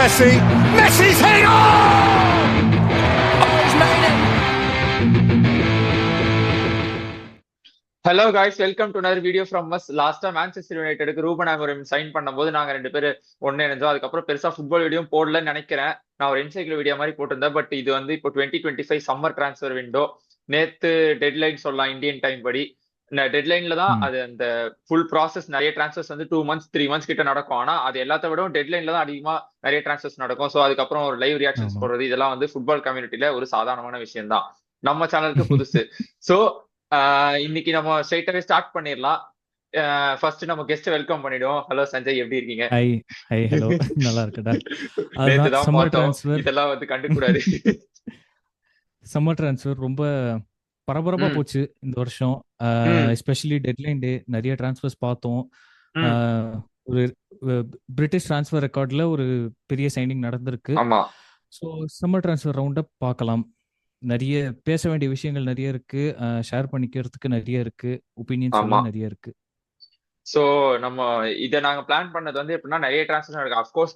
Messi. Messi's hit! Oh! He's made it! Hello guys, welcome to another video from us. லாஸ்டா Manchester யுனைடெடுக்கு Ruban Amorim sign பண்ணும்போது நாங்க ரெண்டு பேரும் ஒன்னு இணைஞ்சோம். அதுக்கப்புறம் பெருசா ஃபுட்பால் வீடியோ போடலன்னு நினைக்கிறேன். நான் ஒரு என்சைக்ளோ வீடியோ மாதிரி போட்டிருந்தேன். பட் இது வந்து இப்போ 2025 சம்மர் டிரான்ஸ்ஃபர் விண்டோ. நேத்து டெட்லைன் சொல்லலாம் இந்தியன் டைம் படி. டெட்லைன்ல தான் அது அந்த ஃபுல் ப்ராசஸ். நிறைய டிரான்ஸ்ஃபர்ஸ் வந்து 2 months 3 months கிட்ட நடக்கும். ஆனா அது எல்லாத்த விடவும் டெட்லைன்ல தான் அதிகமா நிறைய டிரான்ஸ்ஃபர்ஸ் நடக்கும். ஸோ அதுக்கப்புறம் ஒரு லைவ் ரியாக்ஷன்ஸ் போடுறது இதெல்லாம் வந்து ஃபுட்பால் கம்யூனிட்டியில ஒரு சாதாரணமான விஷயம் தான். நம்ம சேனலுக்கு புதுசு. ஸோ இன்னைக்கு நம்ம ஸ்ட்ரைட்டாவே ஸ்டார்ட் பண்ணிடலாம். ஃபர்ஸ்ட் நம்ம கெஸ்ட் வெல்கம் பண்ணிடுவோம். ஹலோ சஞ்சய், எப்படி இருக்கீங்க? ஹை ஹலோ, நல்லா இருக்குடா. நேத்துதான் சம்மர் பார்த்தோம். ட்ரான்ஸ்ஃபர் இதெல்லாம் வந்து கண்டுக்கூடாது. சம்மர் ட்ரான்ஸ்ஃபர் ரொம்ப பரபரப்பா போச்சு இந்த வருஷம். எஸ்பெஷலி டெட்லைன் டே நிறைய ட்ரான்ஸ்ஃபர்ஸ் பார்த்தோம். ஒரு பிரிட்டிஷ் ட்ரான்ஸ்ஃபர் ரெக்கார்ட்ல ஒரு பெரிய சைனிங் நடந்திருக்கு. ஆமா. ஸோ சம்மர் ட்ரான்ஸ்ஃபர் ரவுண்டை பார்க்கலாம். நிறைய பேச வேண்டிய விஷயங்கள் நிறைய இருக்கு, ஷேர் பண்ணிக்கிறதுக்கு நிறைய இருக்கு, ஒப்பீனியன்ஸ் நிறைய இருக்கு. சோ நம்ம இதை நாங்க பிளான் பண்ணது வந்து எப்படின்னா, நிறைய டிரான்ஸ்ஃபர் இருக்கு. அஃப்கோர்ஸ்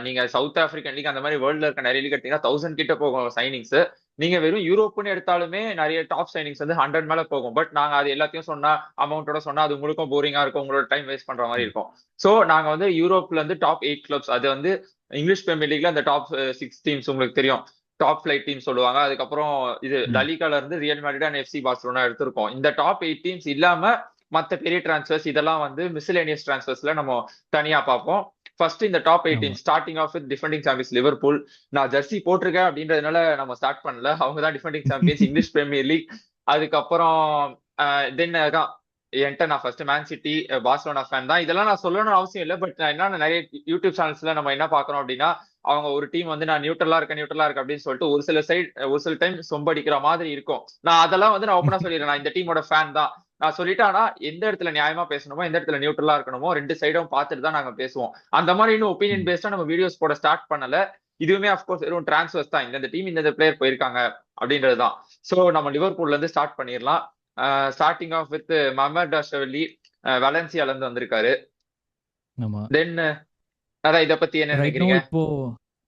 நீங்க சவுத் ஆப்பிரிக்கன் லீக் அந்த மாதிரி வேர்ல்ட்ல இருக்க நிறைய லீக் எடுத்தீங்கன்னா 1000 கிட்ட போகும் சைனிங்ஸ். நீங்க வெறும் யூரோப்னு எடுத்தாலுமே நிறைய டாப் சைனிங்ஸ் வந்து 100 மேல போகும். பட் நாங்க அது எல்லாத்தையும் சொன்னா, அமௌண்டோட சொன்னா அது உங்களுக்கும் போரிங்கா இருக்கும், உங்களோட டைம் வேஸ்ட் பண்ற மாதிரி இருக்கும். சோ நாங்க வந்து யூரோப்ல இருந்து டாப் 8 கிளப்ஸ், அது வந்து இங்கிலீஷ் பிரீமியர் லீக்ல அந்த டாப் 6 டீம்ஸ் உங்களுக்கு தெரியும், டாப் ஃபிளைட் டீம் சொல்லுவாங்க. அதுக்கப்புறம் இது லலிகால இருந்து real Madrid and FC Barcelona எடுத்திருக்கோம். இந்த டாப் 8 டீம்ஸ் இல்லாம மற்ற பெரிய டிரான்ஸ்ஃபர்ஸ் இதெல்லாம் வந்து மிஸ்லேனியஸ் டிரான்ஸ்ஃபர்ஸ்ல நம்ம தனியா பார்ப்போம். ஃபர்ஸ்ட் இந்த top 8 team starting off with defending champions Liverpool. நான் ஜெர்சி போட்டிருக்கேன் அப்படின்றதுனால நம்ம ஸ்டார்ட் பண்ணல. அவங்க தான் defending champions English Premier League. அதுக்கப்புறம் தென் தான் என்கிட்ட நான் first Man City Barcelona fan தான். இதெல்லாம் நான் சொல்லணும்னு அவசியம் இல்லை. பட் நான் என்ன நிறைய யூடியூப் சேனல்ஸ்ல நம்ம என்ன பாக்குறோம் அப்படின்னா, அவங்க ஒரு டீம் வந்து நான் நியூட்ரலா இருக்கேன் அப்படின்னு சொல்லிட்டு ஒரு சில டைம் சொம்படிக்கிற மாதிரி இருக்கும். நான் அதெல்லாம் வந்து நான் ஓப்பனா சொல்லிடுறேன், நான் இந்த டீமோட ஃபேன் தான் நான் சொல்லிட்டானா, எந்த இடத்துல நியாயமா பேசணுமோ எந்த இடத்துல நியூட்ரலா இருக்கணுமோ ரெண்டு சைடும் பார்த்துட்டு தான் நாங்க பேசுவோம். அந்த மாதிரி இன்னும் ஒப்பீனியன் பேஸ்டா நம்ம வீடியோஸ் போட ஸ்டார்ட் பண்ணல. இதுவுமே அஃப்கோர்ஸ் வெறும் டிரான்ஸ்ஃபர்ஸ் தான். இந்த டீம் இந்த பிளேயர் போயிருக்காங்க அப்படின்றதுதான். சோ நம்ம லிவர்பூல்ல இருந்து ஸ்டார்ட் பண்ணிடலாம். ஸ்டார்டிங் ஆஃப் வித் மஹமட் டாஷவெல்லி, வலன்சியால இருந்து வந்திருக்காரு. தென் அதான் இத பத்தி என்ன நினைக்கிறீங்க? இப்போ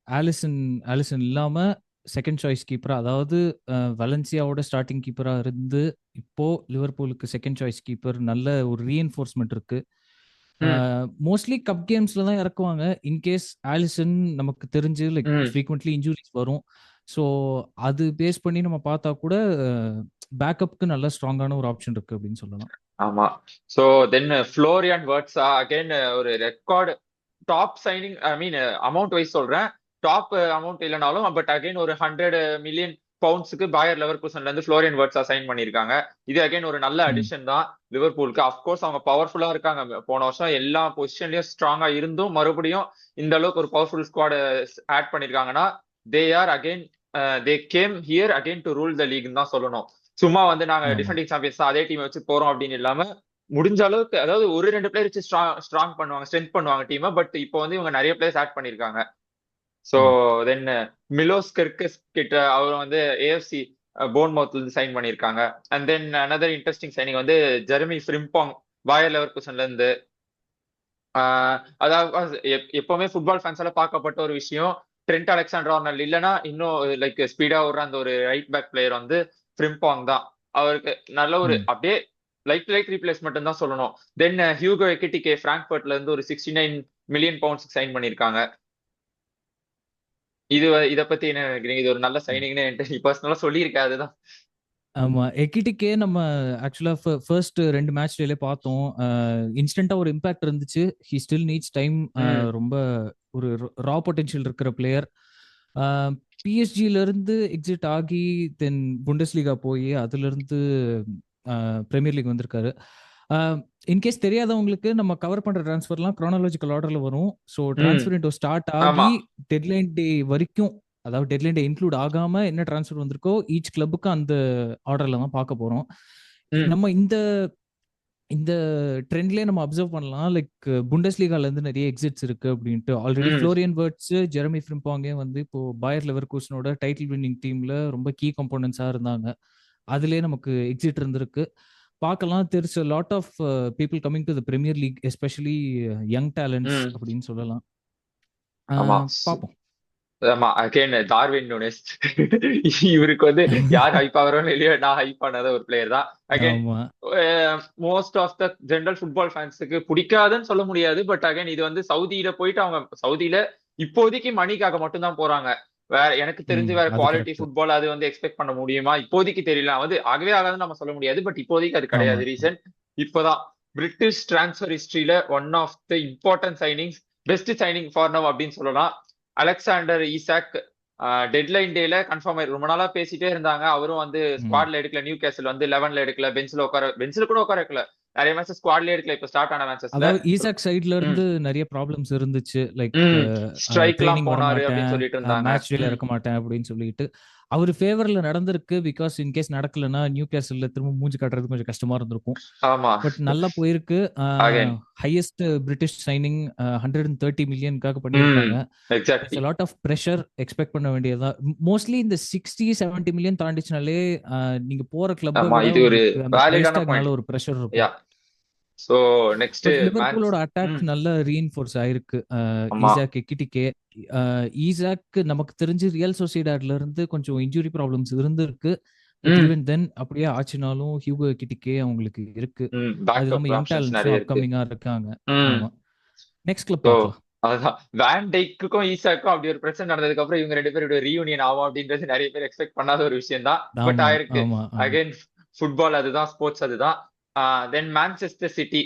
ஆலிசன் இல்லாம செகண்ட் சாய்ஸ் கீப்பரா, அதாவது வலன்சியாவோட ஸ்டார்டிங் கீப்பரா இருந்து இப்போ லிவர்பூலுக்கு செகண்ட் சாய்ஸ் கீப்பர், நல்ல ஒரு ரீஎன்ஃபோர்ஸ்மெண்ட் இருக்கு. மோஸ்ட்லி கப் கேம்ஸ்ல தான் இறக்குவாங்க. இன்கேஸ் ஆலிசன் நமக்கு தெரிஞ்சு லைக் ஃப்ரீக்வென்ட்லி இன்ஜூரிஸ் வரும். ஸோ அது பேஸ் பண்ணி நம்ம பார்த்தா கூட பேக்கப்க்கு நல்ல ஸ்ட்ராங்கான ஒரு ஆப்ஷன் இருக்கு அப்படின்னு சொல்லலாம். ஆமா. சோ தென் ஃப்ளோரியான் வர்ட்ஸா அகைன் ஒரு ரெக்கார்டு டாப் சைனிங், ஐ மீன் அமௌண்ட் வைஸ் சொல்றேன், டாப் அமௌண்ட் இல்லைனாலும் பட் அகைன் ஒரு 100 மில்லியன் பவுண்ட்ஸுக்கு பாயர் லெவர்குசன்ல இருந்து ஃப்ளோரியன் வர்ட்ஸா சைன் பண்ணிருக்காங்க. இது அகைன் ஒரு நல்ல அடிஷன் தான் லிவர்பூலுக்கு. அஃப்கோர்ஸ் அவங்க பவர்ஃபுல்லா இருக்காங்க. போன வருஷம் எல்லா பொசிஷன்லயும் ஸ்ட்ராங்கா இருந்தும் மறுபடியும் இந்த அளவுக்கு ஒரு பவர்ஃபுல் ஸ்குவாட் ஆட் பண்ணிருக்காங்கன்னா, they are again they came here again to rule the லீக்னு தான் சொல்லணும். சும்மா வந்து நாங்க டிஃபெண்டிங் சாம்பியன்ஸ் அதே டீம் வச்சு போறோம் அப்படின்னு இல்லாம, முடிஞ்ச அளவுக்கு அதாவது ஒரு 2 பிளேயர் வச்சு ஸ்ட்ராங் பண்ணுவாங்க, ஸ்ட்ரென்த் பண்ணுவாங்க டீமை. பட் இப்போ வந்து இவங்க நிறைய பிளேயர்ஸ் ஆட் பண்ணிருக்காங்க. சோ தென் மிலோஸ் கெர்கஸ் கிட்ட அவர் வந்து ஏஎஃப்சி போர்ன்மவுத்ல இருந்து சைன் பண்ணிருக்காங்க. And then another interesting signing வந்து ஜெரமி ஃப்ரிம்பாங் பாயர் லெவர்குசன்ல இருந்து. அதாவது எப்பவுமே ஃபுட்பால் ஃபேன்ஸால பார்க்கப்பட்ட ஒரு விஷயம், ட்ரெண்ட் அலெக்சாண்டர்-ஆர்னால்ட் இல்லைன்னா இன்னும் லைக் ஸ்பீடா ஓடுற அந்த ஒரு ரைட் பேக் பிளேயர் வந்து ஃப்ரிம்பாங் தான். அவருக்கு நல்ல ஒரு அப்படியே லைக் ரீப்ளேஸ்மெண்ட் தான் சொல்லணும். தென் ஹியூகோ எக்கிட்டிகே பிராங்க்ஃபர்ட்ல இருந்து ஒரு 69 மில்லியன் பவுண்ட்ஸ் சைன் பண்ணிருக்காங்க. இத பத்தி என்ன நினைக்கிறீங்க? இது ஒரு நல்ல சைனிங்னு என்கிட்ட பர்சனலா சொல்லியிருக்கேன். அதுதான். ஆமா, எக்கிட்டிக்கே நம்ம ஆக்சுவலா ஃபர்ஸ்ட் 2 மேட்ச்லயே பார்த்தோம். இன்ஸ்டன்டா ஒரு இம்பாக்ட் இருந்துச்சு. He still needs time. ரொம்ப ஒரு ரா பொட்டன்ஷியல் இருக்கிற பிளேயர். பிஎஸ்ஜில இருந்து எக்ஸிட் ஆகி தென் புண்டஸ்லீகா போய் அதுல இருந்து பிரீமியர் லீக் வந்திருக்காரு. இன்கேஸ் தெரியாதவங்களுக்கு நம்ம கவர் பண்ற டிரான்ஸ்ஃபர்லாம் குரோனாலஜிக்கல் ஆர்டர்ல வரும். ஸோ டிரான்ஸ்ஃபர் விண்டோ ஸ்டார்ட் ஆகி டெட்லைன் டே வரைக்கும், அதாவது டெட்லைன் டே இன்க்ளூட் ஆகாம என்ன டிரான்ஸ்ஃபர் வந்திருக்கோ ஈச் கிளப்புக்கு அந்த ஆர்டர்ல தான் பார்க்க போறோம். நம்ம இந்த ட்ரெண்ட்லயே நம்ம அப்சர்வ் பண்ணலாம். லைக் புண்டஸ்லீகால இருந்து நிறைய எக்ஸிட்ஸ் இருக்கு அப்படின்ட்டு. ஆல்ரெடி ஃப்ளோரியன் வர்ட்ஸ், ஜெரமி ஃப்ரிம்பாங்கே வந்து இப்போ பாயர் லெவர்குசனோட டைட்டில் வின்னிங் டீம்ல ரொம்ப கீ கம்போனன்ட்ஸா இருந்தாங்க. அதுலயே நமக்கு எக்ஸிட் இருந்திருக்கு. பார்க்கலாம். there's a lot of people coming to the Premier League, especially young talents அப்படின்னு சொல்லலாம். ஆமா பார்ப்போம். ஆமா அகைன் டார்வின் நூனஸ். இவருக்கு வந்து யார் ஹைப் ஆகிறோன்னு இல்லையோ, நான் ஹைப் பண்ணாத ஒரு பிளேயர் தான். அகைன் ஆமா. Most of the general football ஃபேன்ஸுக்கு பிடிக்காதுன்னு சொல்ல முடியாது. பட் அகைன் இது வந்து சவுதியில போயிட்டு அவங்க சவுதியில இப்போதைக்கு மணிக்காக மட்டும்தான் போறாங்க. வேற எனக்கு தெரிஞ்சு வேற அது குவாலிட்டி கரெக்ட். ஃபுட்பால் அது வந்து எக்ஸ்பெக்ட் பண்ண முடியுமா இப்போதைக்கு தெரியல. வந்து ஆகவே ஆகாதுன்னு நம்ம சொல்ல முடியாது. பட் இப்போதைக்கு அது ஆமா. கிடையாது ரீசன். இப்போதான் பிரிட்டிஷ் டிரான்ஸ்ஃபர் ஹிஸ்டரியில one of the important signings, best signing for now அப்படின்னு சொல்லலாம். அலெக்சாண்டர் ஈசாக் டெட்லைன் டேல கன்ஃபார்ம் ஆயிருக்கு. ரொம்ப நாளா பேசிட்டே இருந்தாங்க. அவரும் வந்து ஸ்குவாட்ல எடுக்கல. நியூ கேசல் வந்து 11ல எடுக்கல. பெஞ்சில கூட உட்கார வைக்கல. நிறைய மேட்ச் ஸ்குவாட்லயே எடுக்கல. இப்ப ஸ்டார்ட் ஆன மேட்சஸ்ல அதாவது ஈசாக் சைடுல இருந்து நிறைய ப்ராப்ளம்ஸ் இருந்துச்சு. லைக் ஸ்ட்ரைக் எல்லாம் ட்ரைனிங் வர போனாரு மாட்டேன், அப்படின்னு சொல்லிட்டு இருந்தாங்க. மேட்ச் டேல இறக்க மாட்டேன் அப்படின்னு சொல்லிட்டு அவர் ஃபேவர்ல நடந்திருக்கு. பிகாஸ் இன்கேஸ் நடக்கலன்னா நியூ கேசல்ல திரும்ப மூஞ்சி காட்டுறது கொஞ்சம் கஷ்டமா இருந்திருக்கும். ஆமா பட் நல்லா போயிருக்கு. அகைன் ஹையஸ்ட் பிரிட்டிஷ் சைனிங் 130 மில்லியனுக்காக பண்ணியிருக்காங்க. Exactly lot of pressure expect பண்ண வேண்டியதா. மோஸ்ட்லி இந்த 60-70 மில்லியன் தாண்டிச்சுனாலே நீங்க போற கிளப்பை ஆமா விட இது ஒரு உங்களுக்கு அந்த பிரைஸ் வேலிடான டாக் பாயிண்ட். மேல ஒரு ப்ரெஷர் இருக்கும். Yeah so next but match. லிவர்பூலோட அட்டாக் நல்ல ரீஇன்ஃபோர்ஸ் ஆயிருக்கு. ஆமா ஈசாக் எக்கிட்டிகே ஈசாக் நமக்கு தெரிஞ்சு ரியல் சொசைடாட்ல இருந்து கொஞ்சம் இன்ஜுரி ப்ராப்ளம்ஸ் இருந்திருக்கு. பட் ஈவன் தென் அப்படியே ஆச்சுனாலும் ஹியூகோ எக்கிட்டிகே அவங்களுக்கு இருக்கு. அது பேக்கப் இல்லாம யங் ஆப்ஷன்ஸ் டேலண்ட்ஸும் நிறைய இருக்கு. அப்கமிங்கா இருக்காங்க. ஆமா. நெக்ஸ்ட் கிளப் சோ பார்க்கலாம். அதுதான் வேன் டைக்குக்கும் ஈசாக்கும் அப்படி ஒரு பிரச்சனை நடந்ததுக்கு அப்புறம் இவங்க 2 பேரும் ரீயூனியன் ஆகும் அப்படின்றது நிறைய பேர் எக்ஸ்பெக்ட் பண்ணாத ஒரு விஷயம் தான். பட் ஆமா, ஆயிருக்கு. ஆமா, ஆமா. அகைன் ஃபுட்பால் அதுதான், ஸ்போர்ட்ஸ் அதுதான். தென் மான்செஸ்டர் சிட்டி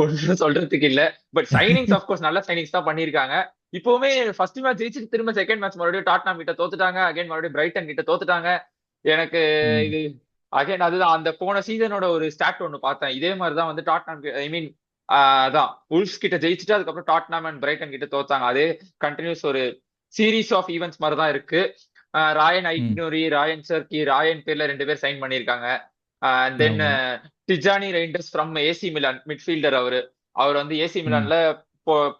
ஒன்றும் சொல்றதுக்கு இல்ல. பட் சைனிங்ஸ் ஆஃப்கோர்ஸ் நல்ல சைனிங்ஸ் தான் பண்ணிருக்காங்க. இப்பவுமே ஃபர்ஸ்ட் மேட்ச் ஜெயிச்சுட்டு திரும்ப செகண்ட் மேட்ச் மறுபடியும் டாட்னாம் கிட்ட தோத்துட்டாங்க. அகைன் மறுபடியும் பிரைட்டன் கிட்ட தோத்துட்டாங்க. எனக்கு இது அகைன் அதுதான் அந்த போன சீசனோட ஒரு ஸ்டாட் ஒன்னு பார்த்தேன். இதே மாதிரிதான் வந்து டாட்னாம் ஐ மீன் அதான் உல்ஸ் கிட்ட ஜெயிச்சுட்டு அதுக்கப்புறம் டாட்னாம் அண்ட் பிரைட்டன் கிட்ட தோத்தாங்க. அதே கண்டினியூஸ் ஒரு சீரீஸ் ஆஃப் ஈவெண்ட்ஸ் மாதிரி தான் இருக்கு. ராயன் ஐட்னூரி, ராயன் சர்கி, ராயன் பேர்ல 2 பேர் சைன் பண்ணிருக்காங்க. தென் டிஜானி ரெய்ண்டர்ஸ் ஃப்ரம் ஏசி மிலான் மிட்ஃபீல்டர். அவர் வந்து ஏசி மிலான்ல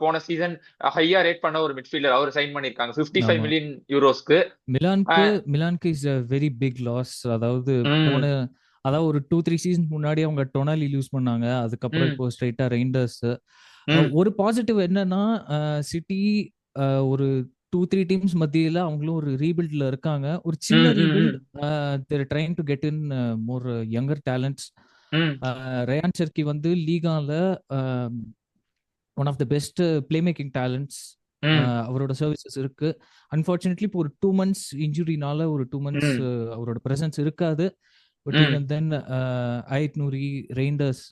போன சீசன் ஹையா ரேட் பண்ண ஒரு மிட்ஃபீல்டர். அவர் சைன் பண்ணிருக்காங்க 55 மில்லியன் யூரோஸ்க்கு. மிலான்க்கு is a very big loss. அதாவது அதாவது ஒரு 2-3 சீசன் முன்னாடி அவங்க டொனாலி லூஸ் பண்ணாங்க. அதுக்கப்புறம் இப்போ ஸ்ட்ரைட்டா ரெய்ண்டர்ஸ். ஒரு பாசிட்டிவ் என்னன்னா சிட்டி ஒரு 2-3 டீம்ஸ் மத்தியில அவங்களும் ஒரு ரீபில்ட்ல இருக்காங்க. ஒரு சின்ன rebuild. They're trying to get in more younger talents. Ryan Cherki வந்து லீகால one of the best play making talents. அவரோட சர்வீசஸ் இருக்கு. அன்பார்ச்சுனேட்லி இப்போ ஒரு 2 months இன்ஜுரினால ஒரு 2 months அவரோட பிரசன்ஸ் இருக்காது. பட் ஈவன் தென் ஐட்னூரி, ரெய்ண்டர்ஸ்,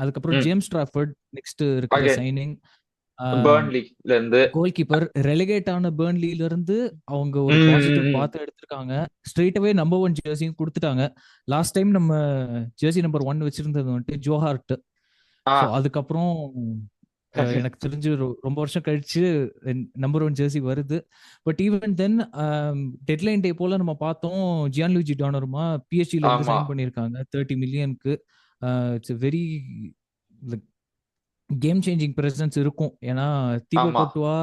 அதுக்கப்புறம் ஜேம்ஸ் ஸ்ட்ராஃபர்ட் நெக்ஸ்ட் இருக்கிற சைனிங். பர்ன்லில இருந்து கோல் கீப்பர் ரெலிகேட் ஆன பர்ன்லில இருந்து அவங்க ஒரு பாசிட்டிவ் பார்த்து எடுத்திருக்காங்க. ஸ்ட்ரெயிட் அவே நம்பர் 1 ஜெர்சியும் கொடுத்துட்டாங்க. லாஸ்ட் டைம் நம்ம ஜெர்சி நம்பர் 1 வச்சிருந்தது வந்துட்டு ஜோ ஹார்ட். அதுக்கப்புறம் எனக்கு தெரிஞ்சு ரொம்ப வருஷம் கழிச்சு நம்பர் 1 ஜெர்சி வருது. பட் ஈவன் தென் டெட்லைன் டே போல நம்ம பார்த்தோம் ஜியான்லூஜி டானருமா பிஎஸ்ஜில இருந்து சைன் பண்ணிருக்காங்க 30 மில்லியனுக்கு. It's very game changing presence இருக்கும். ஏன்னா தீபோ கோர்ட்டுவா,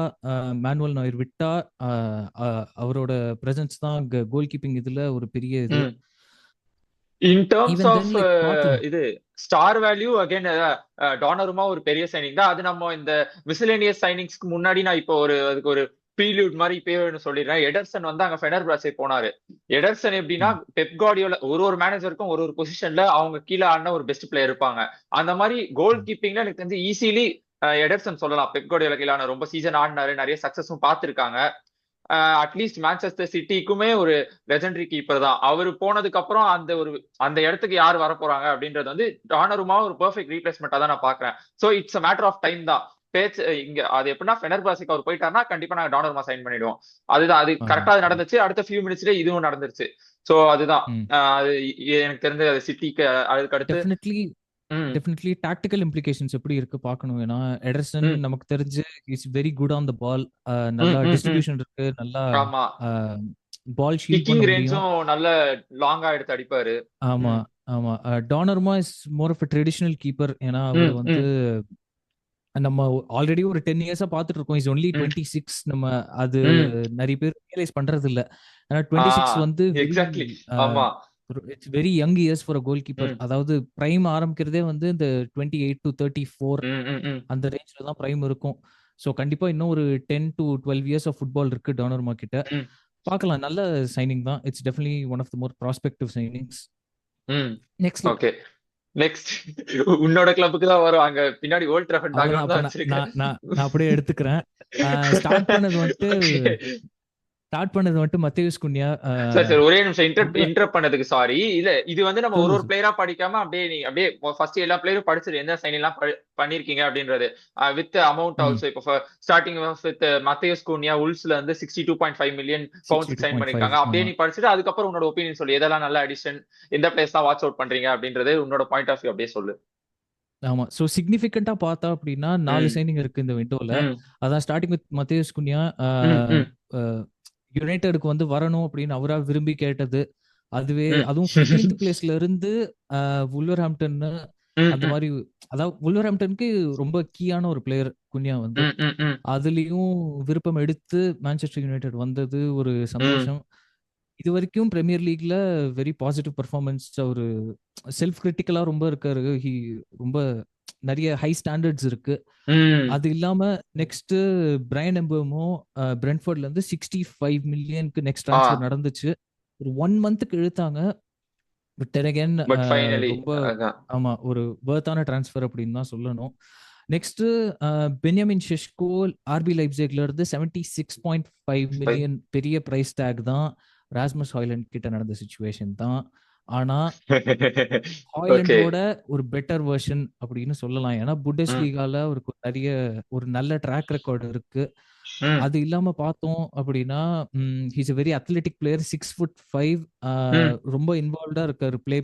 மேனுவல் நாயர் விட்டா அவரோட பிரசன்ஸ் தான் கோல் கீப்பிங் இதுல ஒரு பெரிய இது. இன் டர்ம்ஸ் ஆஃப் இது ஸ்டார் வேல்யூ அகைன் டானருமா ஒரு பெரிய சைனிங் தான். அது நம்ம இந்த மிஸ்லேனியஸ் சைனிங்ஸ்க்கு முன்னாடி நான் இப்போ அதுக்கு ஒரு ப்ரீலியூட் மாதிரி இப்பயே சொல்லிடுறேன். எடர்சன் வந்து அங்க ஃபெனர்பாச்சே போனாரு. எடர்சன் எப்படின்னா பெப் கார்டியோலா ஒரு மேனேஜருக்கும் ஒரு பொசிஷன்ல அவங்க கீழே ஆடின ஒரு பெஸ்ட் பிளேயர் இருப்பாங்க. அந்த மாதிரி கோல் கீப்பிங்ல எனக்கு தெரிஞ்சு ஈஸிலி எடர்சன் சொல்லலாம். பெப் கார்டியோலா கீழே ஆன ரொம்ப சீசன் ஆடினாரு, நிறைய சக்சஸும் பார்த்திருக்காங்க. அட்லீஸ்ட் மான்செஸ்டர் சிட்டிக்குமே ஒரு லெஜெண்டரி கீப்பர் தான். அவர் போனதுக்கு அப்புறம் அந்த இடத்துக்கு யார் வர போறாங்க அப்படின்றது வந்து டானருமா ஒரு பெர்ஃபெக்ட் ரீப்ளேஸ்மெண்டா தான் நான் பாக்குறேன். So it's a matter of time தான். பேச்சு இங்க அது எப்படின்னா ஃபெனர்பாசிக்கு அவர் போயிட்டாருன்னா கண்டிப்பா நாங்க டானருமா சைன் பண்ணிடுவோம். அதுதான் அது கரெக்டா அது நடந்துச்சு. அடுத்த ஃபியூ மினிட்ஸ்ல இதுவும் நடந்துருச்சு. சோ அதுதான் அது எனக்கு தெரிஞ்ச சிட்டிக்கு அதுக்கு அடுத்து டெஃபினெட்லி டாக்டிக்கல் இம்ப்ளிகேஷன்ஸ் எப்படி இருக்கு பார்க்கணும். ஏன்னா எடர்சன் நமக்கு தெரிஞ்சு is very good on the ball. நல்லா டிஸ்ட்ரிபியூஷன் இருக்கு, நல்லா பால் ஷீட் பண்ண முடியும், நல்ல லாங்கா எடுத்து அடிப்பாரு. ஆமா ஆமா. Donnarumma is more of a traditional keeper. ஏன்னா அவர் வந்து நம்ம ஆல்ரெடி ஒரு 10 இயர்ஸா பார்த்துட்டு இருக்கோம். Is only 26. நம்ம அது நிறைய பேர் ரியலைஸ் பண்றது இல்ல. ஆனா 26 வந்து it's very young years for a goal keeper. ம். அதாவது பிரைம் ஆரம்பிக்கிறதே வந்து இந்த 28 to 34 ம், ம், ம். அந்த ரேஞ்ச்ல தான் பிரைம் இருக்கும். ஸோ கண்டிப்பா இன்னும் ஒரு 10 to 12 இயர்ஸ் ஆஃப் ஃபுட்பால் இருக்கு டானர்மா கிட்ட. ம். பார்க்கலாம். நல்ல சைனிங் தான். It's definitely one of the more prospective signings. Hmm. Next okay. Next உன்னோட கிளப்புக்கு தான் வரும். அங்க பின்னாடி ஓல்ட் ட்ராஃபர்ட் அவ்வளவுதான். பேக்ரவுண்ட் அப்ப தான் நான் வச்சிருக்கேன். நான் நான் நான் அப்படியே எடுத்துக்கிறேன். ஸ்டார்ட் பண்ணது வந்துட்டு மத்தேயுஸ் குன்யா. சார் சார் ஒரே நிமிஷம் ரொம்ப இன்டரப்ட் பண்ணதுக்கு சாரி. இல்ல இது வந்து நம்ம ஒரு சொல்லு ஒரு பிளேயரா படிக்காம அப்படியே நீங்க அப்படியே ஃபர்ஸ்ட் எல்லா பிளேயரும் படிச்சிரு எந்த சைன் எல்லாம் பண்ணிருக்கீங்க அப்படின்றது வித் அமௌண்ட் ம் ஆல்சோ. இப்போ ஸ்டார்டிங் வித் மத்தேயுஸ் குன்யா உல்ஸ்ல வந்து 62.5 மில்லியன் பவுண்ட்ஸ் சைன் 62.5 பண்ணிருக்காங்க. அப்படியே நீ படிச்சுட்டு அதுக்கப்புறம் உன்னோட ஒப்பீனியன் சொல்லு. எதெல்லாம் நல்ல அடிஷன், எந்த பிளேஸ் தான் வாட்ச் அவுட் பண்றீங்க அப்படின்றது உன்னோட பாயிண்ட் ஆஃப் வியூ அப்படியே சொல்லு. ஆமா. ஸோ சிக்னிஃபிகண்டா பார்த்தா அப்படின்னா 4 ம், சைனிங் இருக்கு இந்த விண்டோல. ம், அதான் ஸ்டார்டிங் வித் மத்தேயுஸ் குன்யா. ம், ம், யுனைடெடுக்கு வந்து வரணும் அப்படின்னு அவரா விரும்பி கேட்டது. அதுவே ம். அதுவும் 15th பிளேஸ்ல இருந்து வுல்வர்ஹாம்ப்டன் ம், அந்த ம், மாதிரி. அதாவது வுல்வர்ஹாம்ப்டனுக்கு ரொம்ப கீயான ஒரு பிளேயர் குன்யா வந்து. ம், ம், ம், அதுலயும் விருப்பம் எடுத்து மான்செஸ்டர் யுனைடெட் வந்தது ஒரு ம், சந்தோஷம். இது வரைக்கும் பிரீமியர் லீக்ல வெரி பாசிட்டிவ் பெர்ஃபார்மன்ஸ். ஒரு செல்ஃப் கிரிட்டிக்கலா ரொம்ப இருக்காரு. ரொம்ப நிறைய ஹை ஸ்டாண்டர்ட்ஸ் இருக்கு. ம். அது இல்லாம நெக்ஸ்ட் பிரையன் எம்பேமோ பிரென்ஃபோர்ட்ல இருந்து 65 மில்லியனுக்கு நெக்ஸ்ட் ஆ ட்ரான்ஸ்ஃபர் நடந்துச்சு. ஒரு 1 மந்த்துக்கு இழுத்தாங்க. பட் அகைன் பட் ஃபைனலி ரொம்ப அதான். ஆமா ஒரு வர்த்தான ட்ரான்ஸ்ஃபர் அப்படின்னு தான் சொல்லணும். நெக்ஸ்ட் பென்யாமின் ஷெஷ்கோ ஆர்பி லைப்சிக்ல இருந்து 76.5 மில்லியன் பெரிய பிரைஸ் டேக் தான். ராஸ்மஸ் ஹாய்லண்ட் கிட்ட நடந்த சிச்சுவேஷன் தான். ஆனா ஓகே. ஹாய்லண்டோட ஒரு பெட்டர் வெர்ஷன் அப்படின்னு சொல்லலாம். ஏன்னா புண்டஸ் லீகால அவருக்கு ஒரு நல்ல ட்ராக் ரெக்கார்டு இருக்கு. அது இல்லாம பார்த்தோம் அப்படின்னா he's a very athletic player. 6'5". ரொம்ப இன்வால்வ்டா இருக்காரு. பிளே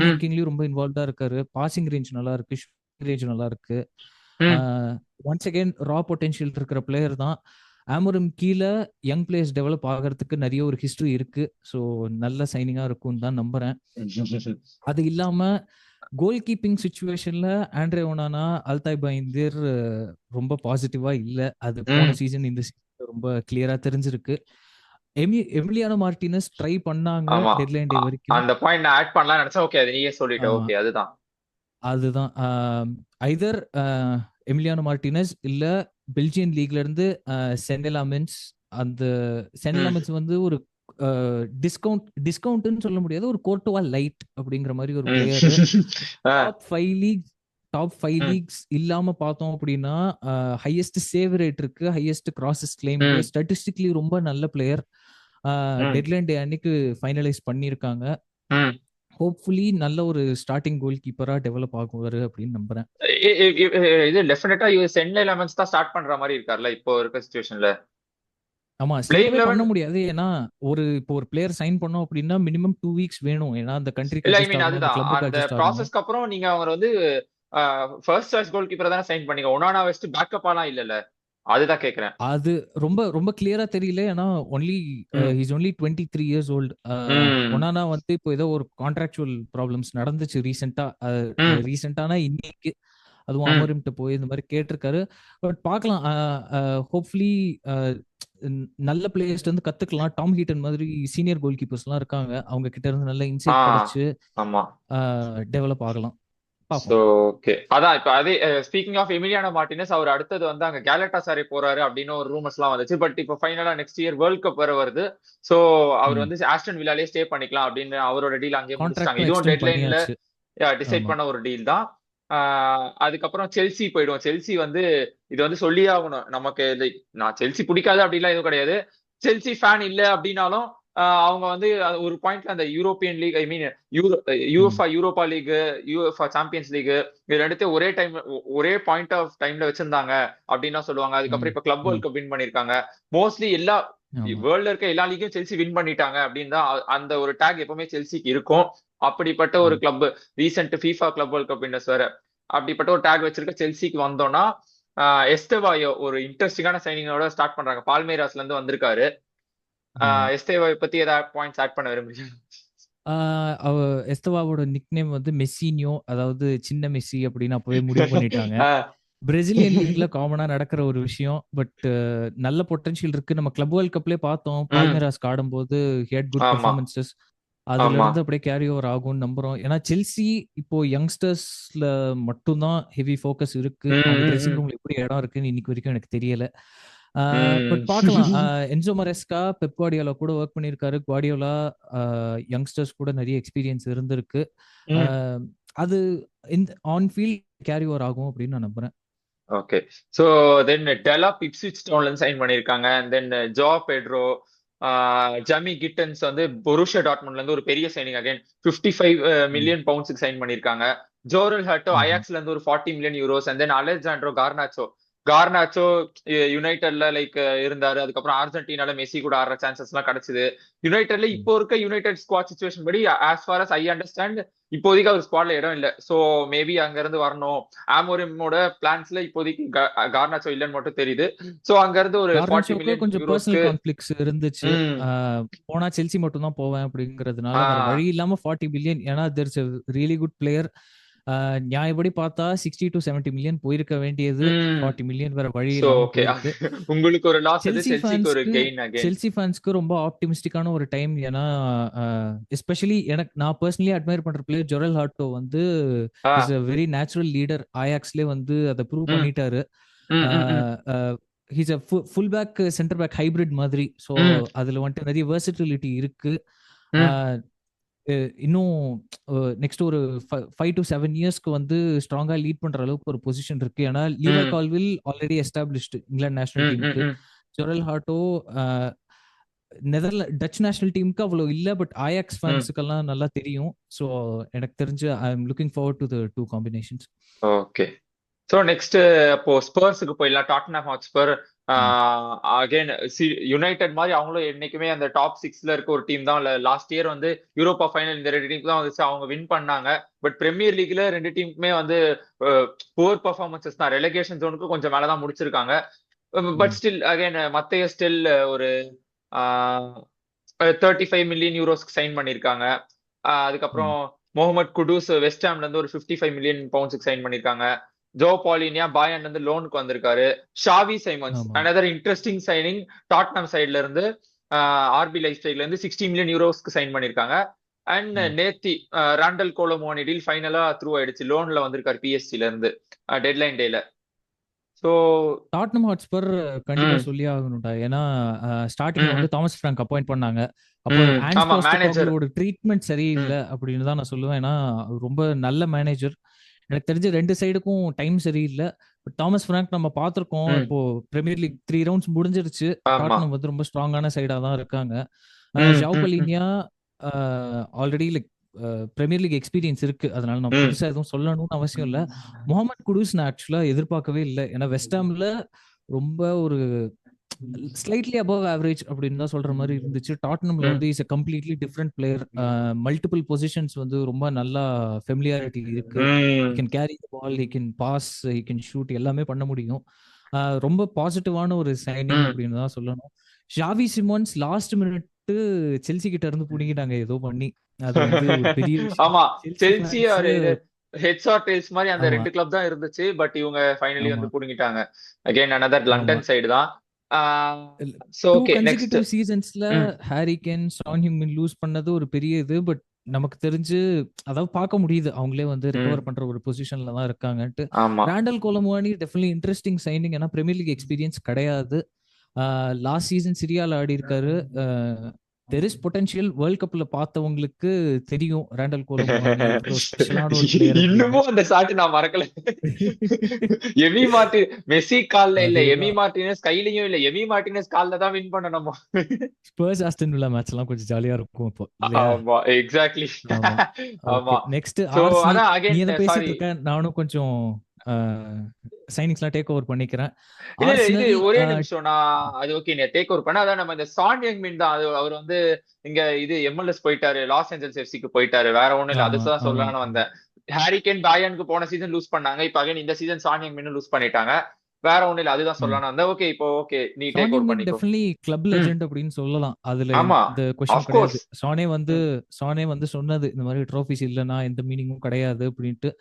மேக்கிங்லயும் ரொம்ப இன்வால்வ்டா இருக்காரு. பாசிங் ரேஞ்ச் நல்லா இருக்கு. ஷூட்டிங் ரேஞ்ச் நல்லா இருக்கு. ஒன்ஸ் அகைன் ரா பொட்டென்ஷியல் இருக்கிற பிளேயர் தான். ஆமோரிம் கீழே யங் பிளேயர்ஸ் டெவலப் ஆகிறதுக்கு நிறைய ஒரு ஹிஸ்டரி இருக்கு. ஸோ நல்ல சைனிங்கா இருக்கும்னு தான் நம்புறேன். அது இல்லாம கோல் கீப்பிங் சிச்சுவேஷன்ல ஆண்ட்ரே ஒனானா, அல்தாய் பைந்தீர் ரொம்ப பாசிட்டிவா இல்ல. அது போன சீசன் இந்த சீசன் ரொம்ப கிளியரா தெரிஞ்சிருக்கு. எமிலியானோ மார்டினஸ் ட்ரை பண்ணாங்க ஆமா. டெட்லைன் டே வரைக்கும். அந்த பாயிண்ட் நான் ஆட் பண்ணலாம் நினைச்சேன். ஓகே, அது நீயே சொல்லிட்ட. ஆமா. ஓகே, அதுதான். அதுதான் ஐதர் எமிலியானோ மார்டினஸ் இல்ல பெல்ஜியன் லீக்ல இருந்து சென்டெலாமென்ஸ். அந்த சென்டெலாமென்ஸ் வந்து ஒரு டிஸ்கவுண்ட்னு சொல்ல முடியாது. ஒரு கோர்ட்டுவா லைட் அப்படிங்கிற மாதிரி ஒரு பிளேயர். டாப் 5 லீக்ஸ் இல்லாம பார்த்தோம் அப்படின்னா ஹையஸ்ட் சேவ் ரேட் இருக்கு, ஹையஸ்ட் கிராசஸ் கிளைம், ஸ்டாட்டிஸ்டிக்லி ரொம்ப நல்ல பிளேயர். டெட்லைன் டே அன்னைக்கு ஃபைனலைஸ் பண்ணியிருக்காங்க. ஹோப்ஃபுல்லி நல்ல ஒரு ஸ்டார்டிங் கோல் கீப்பரா டெவலப் ஆகுவாரு அப்படின்னு நம்புறேன். இது டெஃபினட்டா சென்னை லெமன்ஸ் தான் ஸ்டார்ட் பண்ற மாதிரி இருக்கார்ல இப்போ இருக்க சிச்சுவேஷன்ல. ஆமா, ஸ்டேவே பண்ண முடியாது. ஏன்னா இப்போ ஒரு பிளேயர் சைன் பண்ணோம் அப்படின்னா மினிமம் 2 வீக்ஸ் வேணும். ஏன்னா அந்த கண்ட்ரிக்கு இல்ல, ஐ அட்ஜஸ்ட் மீன் ஆகணும், அந்த அதுதான் கிளப்புக்கு அந்த அட்ஜஸ்ட் ஆகணும். ப்ராசஸ்க்கு அப்புறம் நீங்க அவங்க வந்து ஃபர்ஸ்ட் சாய்ஸ் கோல் கீப்பர் தானே சைன் பண்ணீங்க. ஒனானா வெஸ்ட் பேக்கப்பாலாம் இல்லல்ல, அதுதான் கேக்குறேன். அது ரொம்ப ரொம்ப கிளியரா தெரியல. ஏன்னா he's only 23 years old. Onana வந்து இப்போ ஏதோ ஒரு கான்ட்ராக்சுவல் ப்ராப்ளம்ஸ் நடந்துச்சு ரீசெண்டான இன்னைக்கு. அதுவும் அமோரிம்ட்ட போய் இந்த மாதிரி கேட்டிருக்காரு. பட் பார்க்கலாம். ஹோப்ஃபுல்லி நல்ல பிளேயர்ஸ் வந்து கத்துக்கலாம். டாம் ஹீட்டன் மாதிரி சீனியர் கோல் கீப்பர்ஸ் எல்லாம் இருக்காங்க. அவங்க கிட்ட இருந்து நல்ல இன்சைட் கிடைச்சு டெவலப் ஆகலாம். ஓகே, அதான் இப்ப அதே ஸ்பீக்கிங் ஆஃப் எமிலியானோ மார்டினஸ், அவர் அடுத்தது வந்து அங்க கேலட்டாசாரே போறாரு அப்படின்னு ஒரு ரூமர்ஸ் எல்லாம் வந்துச்சு. பட் இப்போ ஃபைனலா நெக்ஸ்ட் இயர் வேர்ல்ட் கப் வர வருது. சோ அவர் வந்து ஆஸ்டன் வில்லாலே ஸ்டே பண்ணிக்கலாம் அப்படின்னு அவரோட டீல் அங்கேயே முடிச்சிட்டாங்க. இதுவும் டெட்லைன்ல டிசைட் பண்ண ஒரு டீல் தான். அதுக்கப்புறம் செல்சி போயிடுவோம். செல்சி வந்து இது வந்து சொல்லியே ஆகணும். நமக்கு நான் செல்சி பிடிக்காது அப்படின்லாம் எதுவும் கிடையாது. செல்சி ஃபேன் இல்ல அப்படின்னாலும் அவங்க வந்து ஒரு பாயிண்ட்ல அந்த European league, I mean Europa league, UEFA Champions league, இது ரெண்டுத்தையும் ஒரே பாயிண்ட் ஆஃப் டைம்ல வச்சிருந்தாங்க அப்படின்னு சொல்லுவாங்க. அதுக்கப்புறம் இப்ப கிளப் வேர்ல்ட் கப் வின் பண்ணிருக்காங்க. மோஸ்ட்லி எல்லா வேர்ல்ட்ல இருக்க எல்லா லீக்கும் செல்சி வின் பண்ணிட்டாங்க அப்படின்னு தான் அந்த ஒரு டேக் எப்பவுமே செல்சிக்கு இருக்கும். அப்படிப்பட்ட ஒரு club, recent FIFA club world cup winners வேற, அப்படிப்பட்ட ஒரு டேக் வச்சிருக்க செல்சிக்கு வந்தோம்னா எஸ்டேவாயோ ஒரு இன்ட்ரெஸ்டிங்கான சைனிங்கோட ஸ்டார்ட் பண்றாங்க. பால்மேராஸ்ல இருந்து வந்திருக்காரு. எஸ்டேவாயோ பத்தி ஏதாவது பாயிண்ட்ஸ் ஆட் பண்ண விரும்புறீங்க? எஸ்தேவாவோட நிக்நேம் வந்து மெஸ்ஸினியோ, அதாவது சின்ன மெஸ்ஸி அப்படின்னு அப்பவே முடிவு பண்ணிட்டாங்க. பிரேசிலியன் லீக்ல காமனா நடக்கிற ஒரு விஷயம். பட் நல்ல பொட்டன்ஷியல் இருக்கு. நம்ம கிளப் வேர்ல்ட் கப்லயே பார்த்தோம். பால்மேராஸ் ஆடும்போது ஹி ஹேட் குட் பெர்ஃபார்மன்சஸ். அதுல ஆமா. இருந்து அப்படியே கேரி ஓவர் ஆகும்னு நம்புறோம். ஏன்னா செல்சி இப்போ யங்ஸ்டர்ஸ்ல மட்டும்தான் ஹெவி ஃபோக்கஸ் இருக்கு. ம், அவங்க ம், ட்ரெஸ்ஸிங் ம், ரூம்ல எப்படி இடம் இருக்குன்னு இன்னைக்கு வரைக்கும் எனக்கு தெரியல. பட் ம். பார்க்கலாம். என்சோ மரெஸ்கா பெப் குவார்டியோலா கூட ஒர்க் பண்ணியிருக்காரு. குவார்டியோலா யங்ஸ்டர்ஸ் கூட நிறைய எக்ஸ்பீரியன்ஸ் இருந்திருக்கு. ம். ஆஹ் அது இந்த ஆன் ஃபீல்ட் கேரி ஓவர் ஆகும் அப்படின்னு நான் நம்புறேன். Okay. So then Delap Ipswich டவுன்ல இருந்து சைன் பண்ணிருக்காங்க. And then Joao Pedro, Jamie Gittens வந்து பொருஷியா டாட்மண்ட்ல இருந்து ஒரு பெரிய சைனிங் அகைன் 55 ம். மில்லியன் பவுண்ட்ஸ்க்கு சைன் பண்ணிருக்காங்க. ஜோரல் ஹட்டோ ஆமா. அயாக்ஸ்ல இருந்து ஒரு 40 million euros. And then Alejandro Garnacho யுனைடெட்ல லைக் இருந்தாரு. அதுக்கப்புறம் அர்ஜென்டினால மெஸ்ஸி கூட ஆடுற சான்சஸ் எல்லாம் கிடைச்சது. யுனைடெட்ல ம். இப்போ இருக்க யுனைடெட் ஸ்குவாட் சிச்சுவேஷன் படி as far as I understand இப்போதைக்கு அவர் ஸ்குவாட்ல இடம் இல்ல. சோ மேபி அங்க இருந்து வரணும். ஆமோரிமோட பிளான்ஸ்ல இப்போதைக்கு கார்னாச்சோ இல்லைன்னு மட்டும் தெரியுது. சோ அங்க இருந்து ஒரு 40 கார்னாச்சோக்கு மில்லியன் கொஞ்சம் பர்சனல் யூரோஸ்க்கு. கான்ஃபிளிக்ஸ் இருந்துச்சு. ம். போனா செல்சி மட்டும் தான் போவேன் அப்படிங்கிறதுனால வேற ஆஹ் வழி இல்லாம 40 மில்லியன். ஏன்னா there's a really good player. நியாயப்படி பார்த்தா 60 to 70 மில்லியன் போயிருக்க வேண்டியது. ம். 40 மில்லியன் வேற வழி சோ இல்லாம ஓகே. போயிருக்கு. உங்களுக்கு ஒரு லாஸ், அது செல்சி செல்சிக்கு ஒரு ஃபேன்ஸ்க்கு கெயின் அகைன். செல்சி ஃபேன்ஸ்க்கு ரொம்ப ஆப்டிமிஸ்டிக்கான ஒரு டைம். ஏன்னா எஸ்பெஷலி எனக்கு நான் பர்சனலி அட்மையர் பண்ற பிளேயர் ஜொரல் ஹார்ட்டோ வந்து is a very natural leader. ஆயாக்ஸ்லேயே வந்து அதை ப்ரூவ் ம், பண்ணிட்டாரு. ம், ம், ம், he's a full back centre back hybrid மாதிரி. ஸோ ம், அதுல வந்துட்டு நிறைய வெர்சிட்டிலிட்டி இருக்கு. ம், ஆஹ் இன்னும் நெக்ஸ்ட் ஒரு 5 to 7 இயர்ஸ்க்கு வந்து ஸ்ட்ராங்கா லீட் பண்ற அளவுக்கு ஒரு பொசிஷன் இருக்கு. ஏன்னா லீவி ம், கால்வில் ஆல்ரெடி எஸ்டாப்ளிஷ்டு இங்கிலாந்து நேஷனல் ம், ம், டீமுக்கு. ம். ஜொரல் ஹார்ட்டோ டச் நேஷனல் டீமுக்கு அவ்வளோ இல்ல, பட் ஆயாக்ஸ் ம். ஃபேன்ஸுக்கெல்லாம் நல்லா தெரியும். ஸோ எனக்கு தெரிஞ்சு I am looking forward to the two combinations. Okay. So next அப்போ ஸ்பர்ஸ்க்கு போயிடலாம். டாட்னஹாம் ஹாட்ஸ்பர் அகைன் யுனைடெட் மாதிரி அவங்களும் என்னைக்குமே அந்த டாப் 6ல இருக்க ஒரு டீம் தான். லாஸ்ட் இயர் வந்து யூரோப்பா ஃபைனல் இந்த 2 டீமுக்கு தான் வந்துச்சு, அவங்க வின் பண்ணாங்க. பட் பிரீமியர் லீக்ல 2 டீமுக்குமே வந்து புவர் பர்ஃபார்மன்சஸ் தான். ரெலகேஷன் ஜோனுக்கு கொஞ்சம் மேல தான் முடிச்சிருக்காங்க. பட் ஸ்டில் அகைன் மத்தைய ஸ்டில் ஒரு 35 மில்லியன் யூரோஸ்க்கு சைன் பண்ணிருக்காங்க. அதுக்கப்புறம் முகமது குடூஸ் வெஸ்ட் ஹாம்ல இருந்து ஒரு 55 மில்லியன் பவுண்ட்ஸ்க்கு சைன் பண்ணிருக்காங்க. ஜோ பாலினியா பாயன்ல இருந்து லோனுக்கு வந்திருக்காரு. ஷாவி சைமன்ஸ் ஆமா. Another interesting signing. டாட்னம் சைட்ல இருந்து ஆர்பி லைஃப் ஸ்டைல்ல இருந்து 60 மில்லியன் யூரோஸ்க்கு சைன் பண்ணிருக்காங்க. அண்ட் நேத்தி ராண்டல் கோலமோனி டீல் ஃபைனலா த்ரூ ஆயிடுச்சு. லோன்ல வந்திருக்காரு பிஎஸ்சில இருந்து டெட்லைன் டேல. சோ டாட்னம் ஹாட்ஸ்பர் கண்டிப்பா சொல்லி ஆகணும்டா. ஏன்னா ஸ்டார்டிங்ல வந்து தாமஸ் ஃப்ராங்க் அப்பாயிண்ட் பண்ணாங்க. அப்போ ஆன்ஸ் ஆமா மேனேஜர். போஸ்டகோக்லோட ட்ரீட்மெண்ட் சரியில்லை அப்படின்னு தான் நான் சொல்லுவேன். ஏன்னா அவர் ரொம்ப நல்ல மேனேஜர். எனக்கு தெரிஞ்ச 2 சைடுக்கும் டைம் சரியில்லை. பட் தாமஸ் ஃப்ராங்க் நம்ம பார்த்திருக்கோம். இப்போ பிரீமியர் லீக் 3 ரவுண்ட்ஸ் முடிஞ்சிருச்சு. ஆமா. டாட்னம் வந்து ரொம்ப ஸ்ட்ராங்கான சைடா தான் இருக்காங்க. Joao Palhinha already like Premier league experience இருக்கு. அதனால நான் புதுசா எதுவும் சொல்லணும்னு அவசியம் இல்லை. முகமது குடூஸ் நான் ஆக்சுவலா எதிர்பார்க்கவே இல்லை. ஏன்னா வெஸ்டாம்ல ரொம்ப ஒரு ஸ்லைட்லி அபவ் ஆவரேஜ் அப்படின்னு தான் சொல்ற மாதிரி இருந்துச்சு. டாட்னம்ல வந்து is a completely different player. Multiple positions வந்து ரொம்ப நல்லா ஃபெமிலியாரிட்டி இருக்கு. he can carry the ball, he can pass, he can shoot, எல்லாமே பண்ண முடியும். ரொம்ப பாசிட்டிவான ஒரு சைனிங் அப்படின்னு தான் சொல்லணும். Xavi Simmons last minute Chelsea கிட்ட இருந்து புடிங்கிட்டாங்க ஏதோ பண்ணி. அது வந்து ஒரு பெரிய ஆமா விஷயம். செல்சி ஒரு ஹெட்ஸ் ஆர் டெயில்ஸ் மாதிரி அந்த ஆமா. 2 கிளப் தான் இருந்துச்சு. பட் இவங்க ஃபைனலி ஆமா. வந்து புடுங்கிட்டாங்க. அகைன் another ஆமா. லண்டன் சைடு தான். சோ 2 ஓகே நெக்ஸ்ட் கன்சிக்யூட்டிவ் சீசன்ஸ்ல ஹாரி கேன், சான் ஹியூமின் லூஸ் பண்ணது ஒரு பெரிய இது. பட் நமக்கு தெரிஞ்சு அதாவது பார்க்க முடியுது அவங்களே வந்து ரெக்கவர் பண்ற ஒரு பொசிஷன்ல தான் இருக்காங்கன்ட்டு. ஆமா. Randal Kolo Muani definitely interesting signing. ஏன்னா பிரீமியர் லீக் எக்ஸ்பீரியன்ஸ் கிடையாது. லாஸ்ட் சீசன் சிரியால ஆடி இருக்காரு. There is potential. வேர்ல்ட் கப்ல பார்த்தவங்களுக்கு தெரியும் ராண்டல் கோலமுவானி எவ்வளவு ஸ்பெஷலான ஒரு பிளேயர். இன்னமும் அந்த ஷாட் நான் மறக்கல. எமி மார்டின் மெஸ்ஸி கால்ல இல்ல, எமி மார்டினஸ் கையிலயும் இல்ல, எமி மார்டினஸ் கால்ல தான் வின் பண்ணணும். ஸ்பர்ஸ் ஆஸ்டன் வில்லா மேட்ச் எல்லாம் கொஞ்சம் ஜாலியா இருக்கும் இப்போ. ஆமா எக்ஸாக்ட்லி. ஆமா. நெக்ஸ்ட் சோ ஆர்சனல் அதான் நீ அகைன் எதை பேசிட்டு சாரி. இருக்க, நானும் கொஞ்சம் சைனிங்ஸ்லாம் டேக் ஓவர் பண்ணிக்கிறேன். இல்ல இது ஆர்சனல் ஒரே நிமிஷம் நான் அது ஓகே டேக் ஓவர் பண்ண. அதான் நம்ம இந்த சான் யங்மின் தான் அவர் வந்து இங்க இது MLS போயிட்டாரு, லாஸ் ஏஞ்சல்ஸ் எஃப்சிக்கு போயிட்டாரு. வேற ஒண்ணும் இல்ல, அதுதான் சொல்லலாம்னு வந்தேன். ஹாரிகேன் பாயனுக்கு போன சீசன் லூஸ் பண்ணாங்க. இப்ப அகைன் இந்த சீசன் சான் யங்மின் லூஸ் பண்ணிட்டாங்க. வேற ஒண்ணும் இல்ல, அதுதான் சொல்லலாம்னு வந்தேன். ஓகே இப்போ ஓகே நீ டேக் ஓவர் பண்ணிக்கோ. டெஃபினெட்லி கிளப் லெஜெண்ட் அப்படின்னு சொல்லலாம். அதுல ஆமா இந்த क्वेश्चन ஆஃப் கோர்ஸ். கிடையாது. சானே வந்து சொன்னது இந்த மாதிரி ட்ரோஃபிஸ் இல்லனா எந்த மீனிங்கும் கிடையாது அப்படின்ட்டு.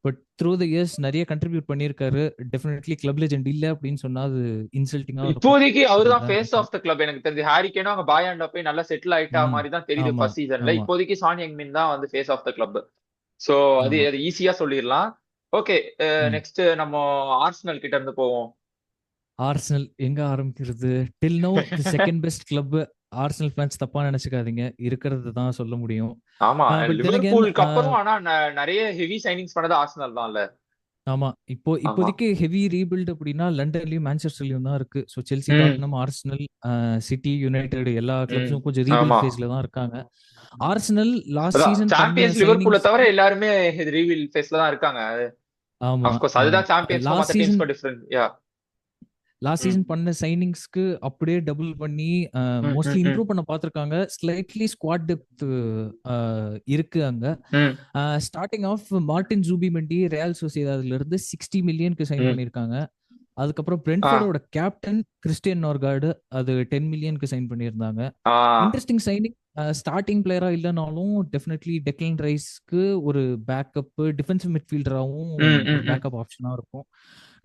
பட் த்ரூ த இயர்ஸ் நிறைய கண்ட்ரிபியூட் பண்ணியிருக்காரு. டெஃபினெட்லி கிளப் லெஜெண்ட் இல்ல அப்படின்னு சொன்னா அது இன்சல்ட்டிங்கா இருக்கும். இப்போதைக்கு அவர் தான் அதுதான் ஃபேஸ் நினைக்கிறேன். Of the club. எனக்கு தெரிஞ்சு ஹாரி கேனும் அங்க பாயாண்டா போய் நல்லா செட்டில் ஆயிட்டா ம். மாதிரி தான் தெரியுது ஆமா, ஃபர்ஸ்ட் சீசன்ல. ஆமா, இப்போதைக்கு சான் ஹெங்மின் தான் வந்து face of the club. So அது ஆமா. அது ஈஸியா சொல்லிடலாம். ஓகே, ம். நெக்ஸ்ட் நம்ம ஆர்சனல் கிட்ட இருந்து போவோம். ஆர்சனல் எங்க ஆரம்பிக்கிறது? Till now the second best club. Arsenal fans தப்பா நினைச்சுக்காதீங்க. இருக்கிறது தான் சொல்ல முடியும். ஆமா, பட் தென் அகைன் லிவர்பூலுக்கு அப்புறம் ஆனா நிறைய ஹெவி சைனிங்ஸ் பண்ணது ஆர்சனல் தான்ல. ஆமா. ஆமா. இப்போதைக்கு ஹெவி ரீபில்ட் அப்படின்னா லண்டன்லயும் மான்செஸ்டர்லயும் தான் இருக்கு. ஸோ செல்சி, ம் டாட்டனம், ஆர்சனல், சிட்டி, யுனைடெட் எல்லா ம் கிளப்ஸும் கொஞ்சம் ரீபில்ட் ஆமா, ஃபேஸ்ல தான் இருக்காங்க. ஆர்சனல் லாஸ்ட் அதான் சீசன் பண்ண சாம்பியன்ஸ் லிவர்பூலை சைனிங்ஸ். தவிர எல்லாருமே ரீவில் ஃபேஸ்ல தான் இருக்காங்க. ஆமா, அஃப்கோர்ஸ் ஆமா. அதுதான் சாம்பியன்ஸ்க்கும் லாஸ்ட் மத்த சீசன் டீம்ஸ்க்கும் டிஃபரன்ஸ். யா. லாஸ்ட் ம் சீசன் பண்ண சைனிங்ஸ்க்கு அப்படியே டபுள் பண்ணி ம் மோஸ்ட்லி ம் ம் இம்ப்ரூவ் பண்ண பார்த்துருக்காங்க. ஸ்லைட்லி ஸ்குவாட் டெப்த் இருக்கு அங்க. ம் ஸ்டார்டிங் ஆஃப் மார்டின் ஜூபிமெண்டி ரியல் சொசியதாதுல இருந்து 60 மில்லியனுக்கு சைன் ம் பண்ணியிருக்காங்க. அதுக்கப்புறம் ஆ பிரென்ஃபோர்டோட கேப்டன் கிறிஸ்டியன் நோர்கார்டு அது 10 மில்லியனுக்கு சைன் பண்ணியிருந்தாங்க. ஆ இன்ட்ரெஸ்டிங் சைனிங். ஸ்டார்டிங் பிளேயரா இல்லைனாலும் டெஃபினெட்லி டெக்லன் ரைஸ்க்கு ஒரு பேக்கப் டிஃபென்சிவ் மிட்ஃபீல்டராகவும் ம் ம் ஒரு ம் பேக்கப் ஆப்ஷனா இருக்கும்.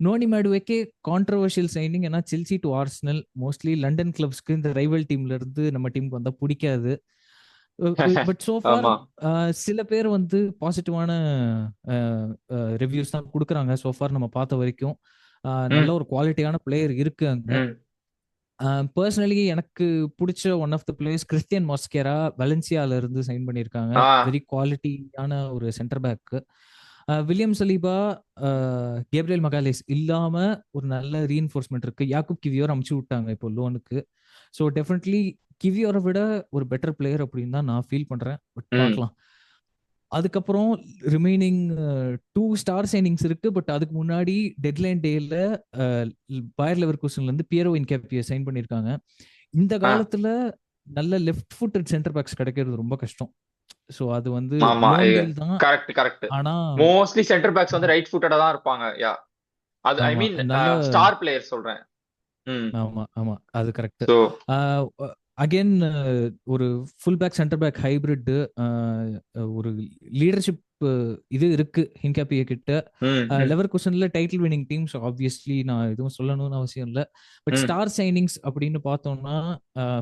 Noni Madueke controversial signing. ஏன்னா Chelsea to Arsenal mostly London கிளப்ஸ்க்கு இந்த ரைவல் டீம்ல இருந்து நம்ம டீமுக்கு வந்தா பிடிக்காது. பட் சோ ஃபார் ஆமா. சில பேர் வந்து பாசிட்டிவான ரிவ்யூஸ் தான் கொடுக்குறாங்க. சோ ஃபார் நம்ம பார்த்த வரைக்கும் நல்ல ம் ஒரு குவாலிட்டியான பிளேயர் இருக்கு அங்க. ம் பர்சனலி எனக்கு பிடிச்ச one of the players Cristhian Mosquera வலன்சியால இருந்து சைன் பண்ணியிருக்காங்க. ஆ வெரி குவாலிட்டியான ஒரு centre back. William Saliba, Gabriel Magalhaes இல்லாம ஒரு நல்ல ரீஎன்ஃபோர்ஸ்மெண்ட் இருக்கு. யாக்கூப் கிவியோர் அமுச்சு விட்டாங்க இப்போ லோனுக்கு. ஸோ டெஃபினெட்லி கிவியோரை விட ஒரு பெட்டர் பிளேயர் அப்படின்னு தான் நான் ஃபீல் பண்றேன். பட் ம் பார்க்கலாம். அதுக்கப்புறம் ரிமைனிங் 2 ஸ்டார் சைனிங்ஸ் இருக்கு. பட் அதுக்கு முன்னாடி டெட்லைன் டேல பாயர் லெவர்குசன்ல இருந்து பியரோ இன்கேப்பியை சைன் பண்ணியிருக்காங்க. இந்த ஆ காலத்துல நல்ல லெஃப்ட் ஃபுட்டட் சென்டர் பேக்ஸ் கிடைக்கிறது ரொம்ப கஷ்டம். ஸோ அது வந்து ஆமா, லோன் டீல் தான். Correct correct. ஆனா மோஸ்ட்லி சென்டர் பேக்ஸ் வந்து ரைட் ஃபுட்டடா தான் இருப்பாங்க. யா, அது ஐ ஆமா மீன் நல்ல ஸ்டார் பிளேயர் சொல்றேன். ம் ஆமா, ஆமா. அது கரெக்ட். சோ அகைன் ஒரு full back centre back hybrid ஒரு லீடர்ஷிப் இது இருக்கு ஹின்காப்பிய கிட்ட. ம் ம் லெவர்குசன்ல டைட்டில் வினிங் டீம்ஸ் ஆப்வியஸ்லி நான் எதுவும் சொல்லணும்னு அவசியம் இல்லை. பட் ம் ஸ்டார் சைனிங்ஸ் அப்படின்னு பார்த்தோம்னா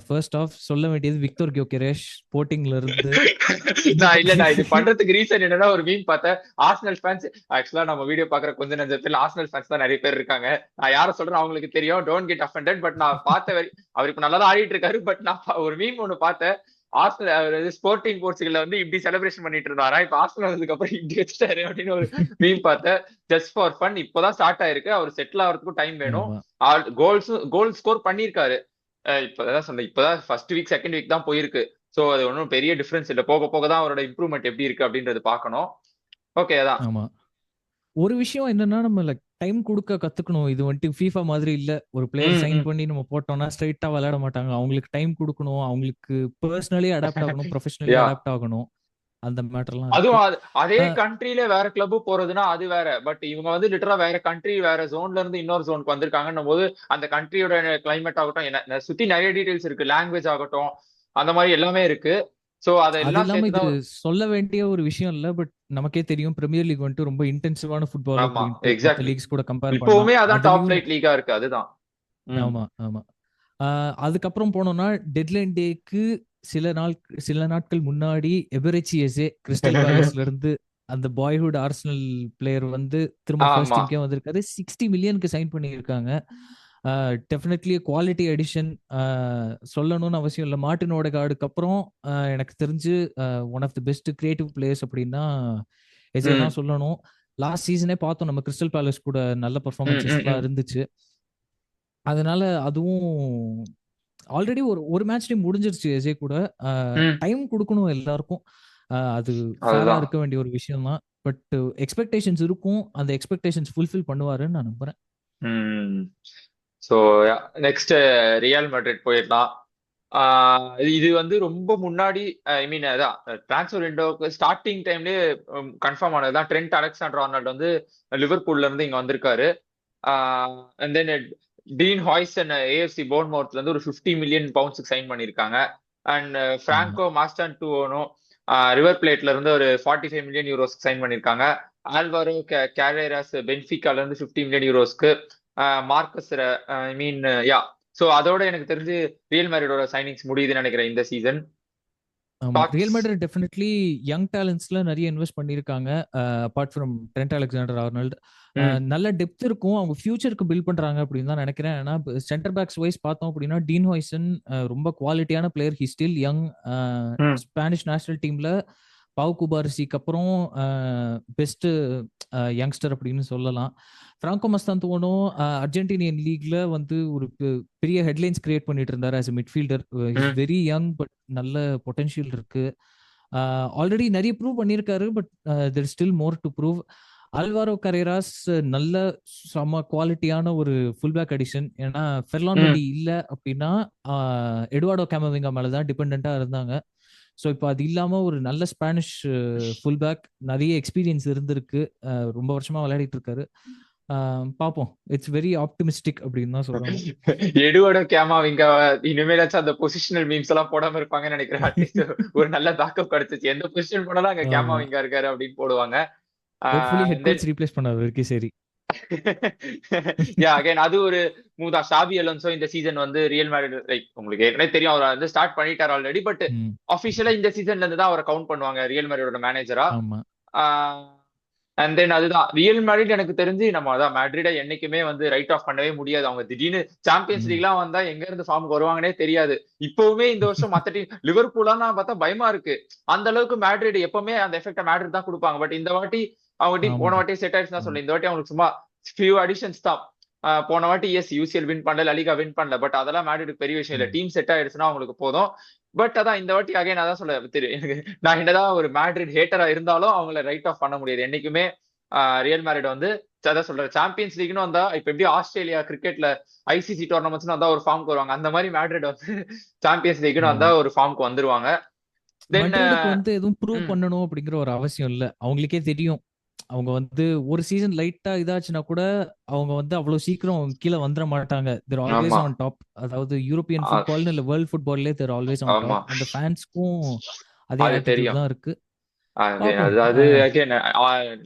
ஃபர்ஸ்ட் ஆஃப் சொல்ல வேண்டியது விக்டர் கியோகெரேஷ் ஸ்போர்ட்டிங்ல இருந்து. நான் இது பண்றதுக்கு ரீசன் என்னன்னா ஒரு மீம் பார்த்தேன். ஆர்சனல் ஃபேன்ஸ் ஆக்சுவலா நம்ம வீடியோ பாக்குற கொஞ்ச நஞ்ச பேர்ல ஆர்சனல் ஃபேன்ஸ் தான் நிறைய பேர் இருக்காங்க. நான் யார சொல்றேன் அவங்களுக்கு தெரியும். Don't get offended. பட் நான் பார்த்த அவர் இப்ப நல்லா தான் ஆடிட்டு இருக்காரு. பட் நான் ஒரு மீம் ஒண்ணு பார்த்தேன். ஆர்சனல் ஸ்போர்ட்டிங் போர்ச்சுகல்ல வந்து இப்படி செலிப்ரேஷன் பண்ணிட்டு இருந்தாரா, இப்ப ஆர்சனல் வந்ததுக்கு அப்புறம் இப்படி வச்சுட்டாரு அப்படின்னு ஒரு மீம் பார்த்தேன். Just for fun. இப்பதான் ஸ்டார்ட் ஆயிருக்கு. அவர் செட்டில் ஆகிறதுக்கும் டைம் வேணும். கோல் ஸ்கோர் பண்ணிருக்காரு. இப்பதான் சொன்னேன், இப்பதான் ஃபர்ஸ்ட் வீக் செகண்ட் வீக் தான் போயிருக்கு. சோ அது ஒன்றும் பெரிய டிஃபரன்ஸ் இல்ல. போக போக தான் அவரோட இம்ப்ரூவ்மெண்ட் எப்படி இருக்கு அப்படின்றது பார்க்கணும். ஓகே அதான். ஆமா. ஒரு விஷயம் என்னன்னா நம்ம லைக் டைம் கொடுக்க கத்துக்கணும். இது வந்துட்டு FIFA மாதிரி இல்ல. ஒரு பிளேயர் சைன் பண்ணி நம்ம போட்டோம்னா ஸ்ட்ரைட்டா விளையாட மாட்டாங்க. அவங்களுக்கு டைம் கொடுக்கணும். அவங்களுக்கு பர்சனலி அடாப்ட் ஆகணும், ப்ரொஃபஷனலி யா, அடாப்ட் ஆகணும். அந்த மேட்டர்லாம் இருக்கு. அதுவும் அதே கண்ட்ரில வேற கிளப் போறதுன்னா அது வேற. பட் இவங்க வந்து லிட்டரா வேற கண்ட்ரி வேற ஜோன்ல இருந்து இன்னொரு ஜோனுக்கு வந்திருக்காங்கன்னும் போது அந்த கண்ட்ரியோட கிளைமேட் ஆகட்டும், என்ன சுத்தி நிறைய டீடைல்ஸ் இருக்கு, லாங்குவேஜ் ஆகட்டும், அந்த மாதிரி எல்லாமே இருக்கு. சோ அது அதெல்லாம் இல்லாம இது சேர்த்துதான். சொல்ல வேண்டிய ஒரு விஷயம் இல்ல. பட் நமக்கே தெரியும் பிரீமியர் லீக் வந்துட்டு ரொம்ப இன்டென்சிவான ஃபுட்பால் ஆமா, அப்படின்ட்டு மத்த எக்ஸாக்ட்லி. லீக்ஸ் கூட கம்பேர் பண்ணா. இப்பவுமே அதான் டாப் அதுலயும் ஃபிளைட் லீகா இருக்கு. அதுதான். ம் ஆமா, ஆமா. அதுக்கப்புறம் போனோம்னா டெட்லைன் டேக்கு சில நாட்கள் முன்னாடி எபெரெச்சி எசே கிறிஸ்டல் பேலஸ்ல இருந்து அந்த பாய்ஹுட் ஆர்சனல் பிளேயர் வந்து திரும்ப ஃபர்ஸ்ட் ஆமா. டீமுக்கே வந்திருக்காரு. 60 மில்லியனுக்கு சைன் பண்ணியிருக்காங்க. Definitely quality addition. சொல்லணும்னு அவசியம் இல்லை. மார்டின் ஓடெகார்டுக்கு அப்புறம் எனக்கு தெரிஞ்சு one of the best creative players அப்படின்னா எஜே ம் தான் சொல்லணும். லாஸ்ட் சீசனே பார்த்தோம் நம்ம கிறிஸ்டல் பேலஸ் கூட நல்ல ம் ம் பர்ஃபார்மன்சஸ்லாம் ம் இருந்துச்சு. அதனால அதுவும் ஆல்ரெடி ஒரு மேட்ச்லயும் முடிஞ்சிருச்சு எஜே கூட. ம் டைம் கொடுக்கணும் எல்லாருக்கும். அது ஃபேரா அதுதான். இருக்க வேண்டிய ஒரு விஷயம் தான். பட் எக்ஸ்பெக்டேஷன்ஸ் இருக்கும். அந்த எக்ஸ்பெக்டேஷன்ஸ் ஃபுல்ஃபில் பண்ணுவாருன்னு நான் நம்புறேன். ம் சோ நெக்ஸ்ட் ரியல் மேட்ரிட் போயிடலாம். இது வந்து ரொம்ப முன்னாடி ஐ மீன் அதான் டிரான்ஸ்ஃபர் விண்டோக்கு ஸ்டார்டிங் டைம்லயே கன்ஃபார்ம் ஆனதுதான். ட்ரெண்ட் அலெக்சாண்டர் ஆர்னால்ட் வந்து லிவர்பூல்ல இருந்து இங்க வந்திருக்காரு. And then Dean Huijsen AFC போர்ன்மவுத்ல இருந்து ஒரு 50 மில்லியன் பவுண்ட்ஸ்க்கு சைன் பண்ணிருக்காங்க. அண்ட் ஆமா. பிராங்கோ மாஸ்டான்டுவோனும் ரிவர் பிளேட்ல இருந்து ஒரு 45 மில்லியன் யூரோஸ்க்கு சைன் பண்ணிருக்காங்க. ஆல்வாரோ கேரேராஸ் பென்ஃபிகால இருந்து 50 மில்லியன் யூரோஸ்க்கு, மார்க்கஸ் ஐ மீன் யா. சோ அதோட எனக்கு தெரிஞ்சு ரியல் மேட்ரிடோட சைனிங்ஸ் முடியுதுன்னு நினைக்கிறேன் இந்த சீசன். ஆமா, ரியல் மேட்ரிட் டெஃபினெட்லி யங் டேலண்ட்ஸ்ல நிறைய இன்வெஸ்ட் பண்ணியிருக்காங்க. Apart from trend Alexander Arnold, நல்ல டெப்த் இருக்கும். அவங்க ஃபியூச்சருக்கு பில்ட் பண்றாங்க அப்படின்னு தான் நினைக்கிறேன். ஏன்னா சென்டர் பேக்ஸ் வைஸ் பார்த்தோம் அப்படின்னா டீன் ஹாய்சன் ரொம்ப குவாலிட்டியான player. He still young. Spanish national டீம்ல பாவ் குபாரிசிக்கு அப்புறம் பெஸ்ட் யங்ஸ்டர் அப்படின்னு சொல்லலாம். பிராங்கோ மஸ்தாந்தோனும் அர்ஜென்டினியன் லீக்ல வந்து ஒரு பெரிய ஹெட்லைன்ஸ் கிரியேட் பண்ணிட்டு இருந்தாரு as midfielder. Is very young but நல்ல பொட்டன்ஷியல் இருக்கு. ஆல்ரெடி நிறைய ப்ரூவ் பண்ணியிருக்காரு, but there still more to prove. Alvaro Carreras நல்ல செம குவாலிட்டியான ஒரு ஃபுல்பேக் அடிஷன். ஏன்னா ஃபெர்லான் மெண்டி இல்ல அப்படின்னா எடுவார்டோ கேமவிங்கா மேலதான் டிபெண்டா இருந்தாங்க. ஸோ இப்போ அது இல்லாம ஒரு நல்ல ஸ்பானிஷ் ஃபுல்பேக், நிறைய எக்ஸ்பீரியன்ஸ் இருந்திருக்கு, ரொம்ப வருஷமா விளையாடிட்டு இருக்காரு. பாப்போம். இட்ஸ் வெரி ஆப்டிமிஸ்டிக் அப்படின்னு தான் சொல்லணும். எடுவார்டோ கேமவிங்கா இனிமேலாச்சும் அந்த பொசிஷனல் மீம்ஸ் எல்லாம் போடாம இருப்பாங்கன்னு நினைக்கிறேன். அட்லீஸ்ட் ஒரு நல்ல பேக்கப் கிடைச்சிச்சு. எந்த பொசிஷன் போனாலும் அங்க கேமவிங்கா இருக்காரு அப்படின்னு போடுவாங்க. ரீப்ளேஸ் பண்ணாரு சரி. அகைன் அது ஒரு மூதா. ஷாபி அலோன்சோ இந்த சீசன் வந்து ரியல் மேட்ரிட், லைக் உங்களுக்கு ஏற்கனவே தெரியும், அவர் வந்து ஸ்டார்ட் பண்ணிட்டார் ஆல்ரெடி. பட் ஆஃபிஷியலா இந்த சீசன்ல இருந்து தான் அவரை கவுண்ட் பண்ணுவாங்க ரியல் மேட்ரிடோட மேனேஜரா. அண்ட் தென் அதுதான் ரியல் மேட்ரிட். எனக்கு தெரிஞ்சு நம்ம அதான் மேட்ரிட என்னைக்குமே வந்து ரைட் ஆஃப் பண்ணவே முடியாது. அவங்க திடீர்னு சாம்பியன்ஸ் லீக் எல்லாம் வந்தா எங்க இருந்து ஃபார்முக்கு வருவாங்கன்னே தெரியாது. இப்பவுமே இந்த வருஷம் மத்த டீம் லிவர்பூலா பார்த்தா பயமா இருக்கு. அந்த அளவுக்கு மேட்ரிட் எப்பவுமே அந்த எஃபெக்ட மேட்ரிட் தான் கொடுப்பாங்க. பட் இந்த வாட்டி அவங்க டீம் போன வாட்டி செட் ஆயிடுச்சு தான் சொல்லி, இந்த வாட்டி அவங்களுக்கு சும்மா ஃபியூ அடிஷன்ஸ் தான். போன வாட்டி யூசிஎல் வின் பண்ணல, லலிகா வின் பண்ணல, பட் அதெல்லாம் மேட்ரிட் பெரிய விஷயம் இல்ல. டீம் செட் ஆயிடுச்சுன்னா அவங்களுக்கு போதும். பட் அதான் இந்த வாட்டி அகைன் அதான் சொல்ல தெரியும், நான் என்னதான் ஒரு மேட்ரிட் ஹேட்டரா இருந்தாலும் அவங்கள ரைட் ஆஃப் பண்ண முடியாது என்னைக்குமே. ரியல் மேட்ரிட் வந்து அதான் சொல்றேன், சாம்பியன்ஸ் லீக்னு வந்தா இப்ப எப்படி ஆஸ்திரேலியா கிரிக்கெட்ல ஐசிசி டோர்னமெண்ட்ஸ் வந்தா ஒரு ஃபார்முக்கு வருவாங்க, அந்த மாதிரி மேட்ரிட் வந்து சாம்பியன்ஸ் லீக்னு வந்தா ஒரு ஃபார்முக்கு வந்துருவாங்க. வந்து எதுவும் ப்ரூவ் பண்ணணும் அப்படிங்கிற ஒரு அவசியம் இல்ல. அவங்களுக்கே தெரியும் அவங்க வந்து ஒரு சீசன் லைட்டா இதாச்சுன்னா கூட அவங்க வந்து அவ்வளவு சீக்கிரம் கீழே வந்துட மாட்டாங்க. They're always on top. அதாவது யூரோப்பியன் ஃபுட்பால் இல்ல வேர்ல்ட் ஃபுட்பால்லே தேர் ஆல்வேஸ் ஆன் டாப். அந்த ஃபேன்ஸ்க்கும் அதே ஆட்டிட்யூட் தான் இருக்கு. அது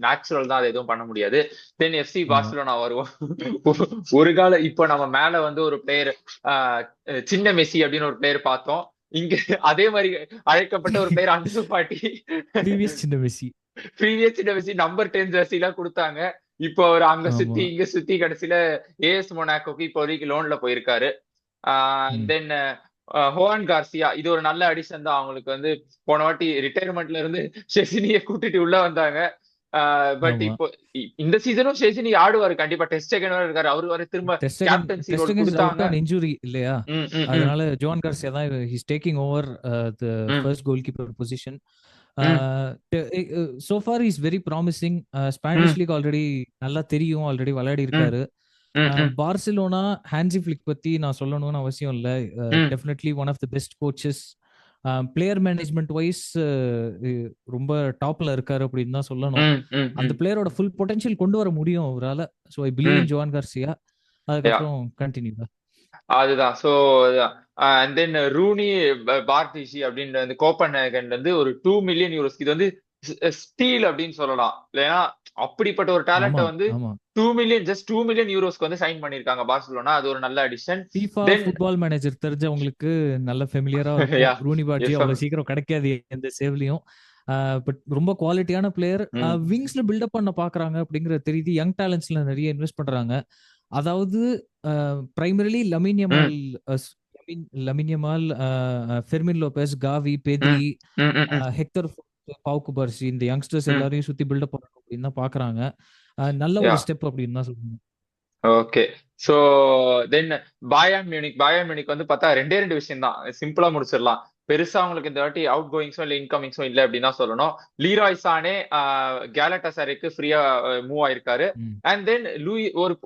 நேச்சுரல் தான், அது எதுவும் பண்ண முடியாது. தென் எஃப்சி பார்சிலோனா வருவோம். ஒரு கால இப்ப நம்ம மேல வந்து ஒரு பிளேயர் சின்ன மெஸ்ஸி அப்படின்னு ஒரு பிளேயர் பார்த்தோம். இங்க அதே மாதிரி அழைக்கப்பட்ட ஒரு பிளேயர் அன்சு பாட்டி, ப்ரீவியஸ் சின்ன மெஸ்ஸி நம்பர் 10 ஜெர்சி எல்லாம் கொடுத்தாங்க. இப்போ அவர் அங்க சுத்தி இங்க சுத்தி கடைசியில ஏஎஸ் மொனாக்கோக்கு இப்போ வரைக்கும் லோன்ல போயிருக்காரு. தென் ஹோவான் கார்சியா, இது ஒரு நல்ல அடிஷன் தான். அவங்களுக்கு வந்து போன வாட்டி ரிட்டையர்மெண்ட்ல இருந்து ஷெசினியை கூட்டிட்டு உள்ள வந்தாங்க. பட் இப்போ இந்த சீசனும் ஷெசினி ஆடுவாரு கண்டிப்பா. டெஸ்ட் செகண்ட் இருக்காரு, அவரு வர திரும்ப கேப்டன்சி ரோல் கொடுத்தாங்க. இன்ஜூரி இல்லையா, அதனால ஜோவான் கார்சியா தான் he is taking over the first goal keeper position. so far he is very promising. Spanish league already நல்லா தெரியும், ஆல்ரெடி விளையாடி இருக்காரு. பார்சிலோனா ஹான்சி ஃபிளிக் பத்தி நான் சொல்லணும்னு அவசியம் இல்ல. Definitely one of the best coaches. Player management wise ரொம்ப டாப்ல இருக்காரு அப்படின்னு தான் சொல்லணும். அந்த பிளேயரோட ஃபுல் பொட்டன்ஷியல் கொண்டு வர முடியும் அவரால். So I believe in Joan Garcia. அதுக்கப்புறம் கண்டினியூ தான். அதுதான். So and then Roony Bardghji அப்படின்னு வந்து கோப்பன்ஹேகன்ல இருந்து ஒரு 2 மில்லியன் யூரோஸ். இது வந்து ஸ்டீல் அப்படின்னு சொல்லலாம். இல்லையா அப்படிப்பட்ட ஒரு டேலண்ட் வந்து 2 மில்லியன் ஜஸ்ட் 2 மில்லியன் யூரோஸ்க்கு வந்து சைன் பண்ணிருக்காங்க பார்சிலோனா. அது ஒரு நல்ல அடிஷன். ஃபுட்பால் மேனேஜர் தெரிஞ்சவங்களுக்கு நல்ல ஃபெமிலியரா இருக்கும். ரூனி பார்டிஷி அவ்வளவு சீக்கிரம் கிடைக்காது எந்த சேவ்லயும். பட் ரொம்ப குவாலிட்டியான பிளேயர். விங்ஸ்ல பில்டப் பண்ண பாக்குறாங்க அப்படிங்கிற தெரியுது. யங் டேலண்ட்ஸ்ல நிறைய இன்வெஸ்ட் பண்றாங்க. அதாவது primarily Lamine Yamal, Fermin Lopez, காவி, பெத்ரி, ஹெக்டர், பாவ் குபார்சி, இந்த யங்ஸ்டர்ஸ் எல்லாரையும் சுத்தி பில்டப் பண்ணணும் அப்படின்னு தான் பாக்குறாங்க. நல்ல ஒரு ஸ்டெப் அப்படின்னு தான் சொல்லுங்க. ஓகே. சோ தென் பாயர்ன் மியூனிக் வந்து பார்த்தா 2 விஷயம் தான், சிம்பிளா முடிச்சிடலாம். பெருசா அவங்களுக்கு இந்த வாட்டி அவுட் கோயிங்ஸோ இல்ல இன்கமிங்ஸோ இல்ல அப்படின்னு தான் சொல்லணும். லீராய் சானே கேலட்டாசரேக்கு ஃப்ரீயா மூவ் ஆயிருக்காரு. அண்ட் தென்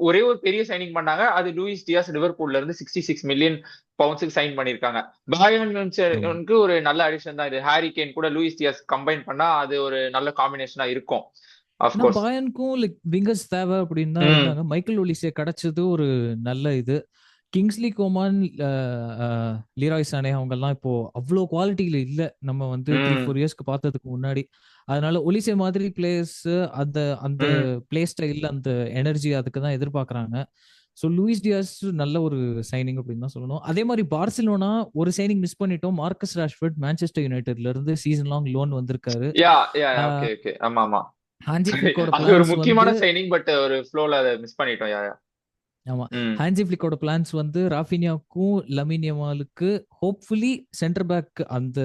ஒரே ஒரு பெரிய சைனிங் பண்ணாங்க, அது லூயிஸ் டியாஸ் லிவர்பூல்ல இருந்து 66 மில்லியன் பவுண்ட்ஸுக்கு சைன் பண்ணிருக்காங்க. பாயர்ன் மியூனிக்கு ஒரு நல்ல அடிஷன் தான் இது. ஹாரி கேன் கூட லூயிஸ் டியாஸ் கம்பைன் பண்ணா அது ஒரு நல்ல காம்பினேஷனா இருக்கும். பாயர்னுக்கும் லைக் விங்கர்ஸ் தேவை அப்படின்னு தான் இருந்தாங்க. மைக்கேல் ஒலிசே கிடைச்சது ஒரு நல்ல இது. கிங்ஸ்லி கோமான், லீராய் சானே அவங்க எல்லாம் இப்போ அவ்வளோ குவாலிட்டியில இல்ல நம்ம வந்து 3-4 இயர்ஸ்க்கு பார்த்ததுக்கு முன்னாடி. அதனால ஒலிசே மாதிரி பிளேயர்ஸ் அந்த அந்த ம். பிளே ஸ்டைல் அந்த எனர்ஜி அதுக்கு தான் எதிர்பார்க்கறாங்க. ஸோ லூயிஸ் டியாஸ் நல்ல ஒரு சைனிங் அப்படின்னு தான் சொல்லணும். அதே மாதிரி பார்சிலோனா ஒரு சைனிங் மிஸ் பண்ணிட்டோம். மார்க்கஸ் ராஷ்வர்ட் மான்செஸ்டர் யுனைடெட்ல இருந்து சீசன் லாங் லோன் வந்திருக்காரு. யா யா ஓகே ஓகே ஆமா ஆமா ஹான்சி ஃபிளிக்கோட அது ஒரு பிளான்ஸ் முக்கியமான வந்து சைனிங் பட் ஒரு ஃப்ளோல அதை மிஸ் பண்ணிட்டோம். யா யா ஆமா. ம் ஹான்சி ஃபிளிக்கோட பிளான்ஸ் வந்து ராஃபினியாவுக்கும் லமின் யமாலுக்கு ஹோப்ஃபுல்லி சென்டர் பேக் அந்த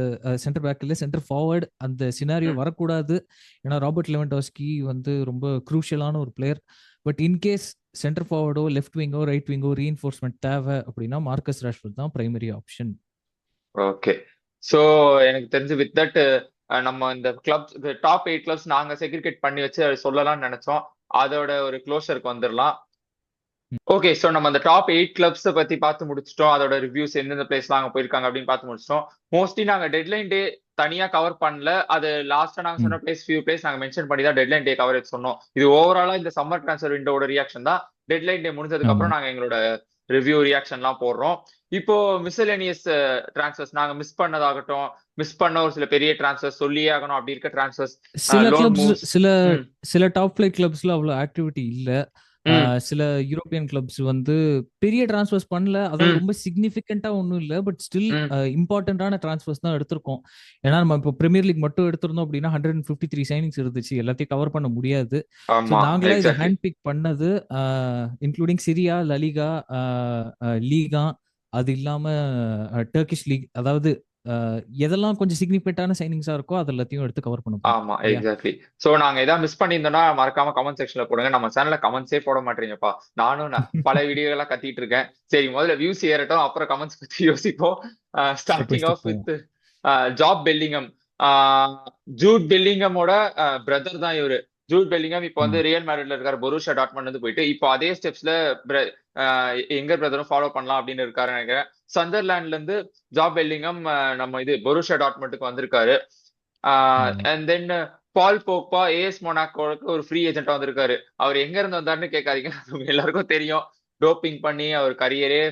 சென்டர் பேக் இல்ல சென்டர் ஃபார்வர்ட் அந்த சினாரியோ ம் வரக்கூடாது. ஏன்னா ராபர்ட் லெவன்டாஸ்கி வந்து ரொம்ப குரூஷியலான ஒரு பிளேயர். பட் இன்கேஸ் சென்டர் ஃபார்வர்டோ லெஃப்ட் விங்கோ ரைட் விங்கோ ரீஎன்ஃபோர்ஸ்மெண்ட் தேவை அப்படின்னா மார்க்கஸ் ராஷ்வர்ட் தான் பிரைமரி ஆப்ஷன். ஓகே. ஸோ எனக்கு தெரிஞ்சு வித் தட் நம்ம இந்த கிளப்ஸ் டாப் 8 கிளப்ஸ் நாங்க செக்ரிகேட் பண்ணி வச்சு அதை சொல்லலாம்னு நினைச்சோம். அதோட ஒரு க்ளோஷருக்கு வந்துடலாம். ஓகே. ஸோ நம்ம அந்த டாப் 8 கிளப்ஸ் பத்தி பார்த்து முடிச்சிட்டோம். அதோட ரிவ்யூஸ் எந்தெந்த பிளேஸ்லாம் அங்க போயிருக்காங்க அப்படின்னு பார்த்து முடிச்சிட்டோம். மோஸ்ட்லி நாங்க டெட்லைன் டே தனியா கவர் பண்ணல. அது லாஸ்டா நாங்க சொன்ன ஃபியூ பிளேஸ் நாங்க மென்ஷன் பண்ணி தான் டெட்லைன் டே கவரேஜ் சொன்னோம். இது ஓவராலா இந்த சம்மர் ட்ரான்ஸ்ஃபர் விண்டோட ரியாக்ஷன் தான். டெட்லைன் டே முடிஞ்சதுக்கு ஆமா. அப்புறம் நாங்க எங்களோட ரிவ்யூ ரியாக்ஷன்லாம் போடுறோம். இப்போ மிஸ்செலேனியஸ் டிரான்ஸ்ஃபர்ஸ் நாங்க மிஸ் பண்ணதாகட்டும், மிஸ் பண்ண ஒரு சில பெரிய டிரான்ஸ்ஃபர்ஸ் சொல்லியே ஆகணும் அப்படி இருக்க டிரான்ஸ்ஃபர்ஸ், சில லோன் கிளப்ஸ் மூவ்ஸ். சில டாப் ஃபிளைட் கிளப்ஸ்ல அவ்வளவு ஆக்டிவிட்டி இல்ல. சில யூரோப்பியன் கிளப்ஸ் வந்து பெரிய டிரான்ஸ்ஃபர்ஸ் பண்ணல. அதாவது ரொம்ப சிக்னிபிகண்டா ஒன்றும் இல்லை. பட் ஸ்டில் இம்பார்ட்டன்டான டிரான்ஸ்ஃபர்ஸ் தான் எடுத்திருக்கோம். ஏன்னா நம்ம இப்போ பிரீமியர் லீக் மட்டும் எடுத்திருந்தோம் அப்படின்னா 153 சைனிங்ஸ் இருந்துச்சு. எல்லாத்தையும் கவர் பண்ண முடியாது. நாங்களே இதை ஹேண்ட் பிக் பண்ணது இன்க்ளூடிங் சிரியா, லலிகா, லீகா, அது இல்லாம டர்க்கிஷ் லீக், அதாவது எதெல்லாம் கொஞ்சம் சிக்னிபிகண்டான சைனிங்ஸா இருக்கோ அது எல்லாத்தையும் எடுத்து கவர் பண்ணுவோம். ஆமா எக்ஸாக்ட்லி. சோ நாங்க ஏதாவது மிஸ் பண்ணியிருந்தோம்னா மறக்காம கமெண்ட் செக்ஷன்ல போடுங்க. நம்ம சேனல்ல கமெண்ட்ஸே போட மாட்டீங்கப்பா. நானும் பல வீடியோலாம் கத்திட்டு இருக்கேன். சரி முதல்ல வியூஸ் ஏறட்டும், அப்புறம் கமெண்ட்ஸ் பத்தி யோசிப்போம். Starting off with Jobe Bellingham. Jude பெல்லிங்கமோட பிரதர் தான் இவரு. ஜூட் பெல்லிங்கம் இப்போ வந்து ரியல் மேட்ரிட்ல இருக்காரு. பொருஷியா டாட்மண்ட் வந்து போயிட்டு இப்போ அதே ஸ்டெப்ஸ்ல எங்க பிரதரும் ஃபாலோ பண்ணலாம் அப்படின்னு இருக்காரு நினைக்கிறேன். சந்தர்லாண்ட்ல இருந்து ஜாப் பெல்லிங்கம் நம்ம இது பொருஷியா டாட்மண்ட்டுக்கு வந்திருக்காரு. And then Paul Pogba AS மொனாக்கோக்கு ஒரு ஃப்ரீ ஏஜென்ட்டா வந்திருக்காரு. அவர் எங்க இருந்து வந்தாருன்னு கேட்காதீங்க, எல்லாருக்கும் தெரியும். டோப்பிங் பண்ணி அவர் கரியரே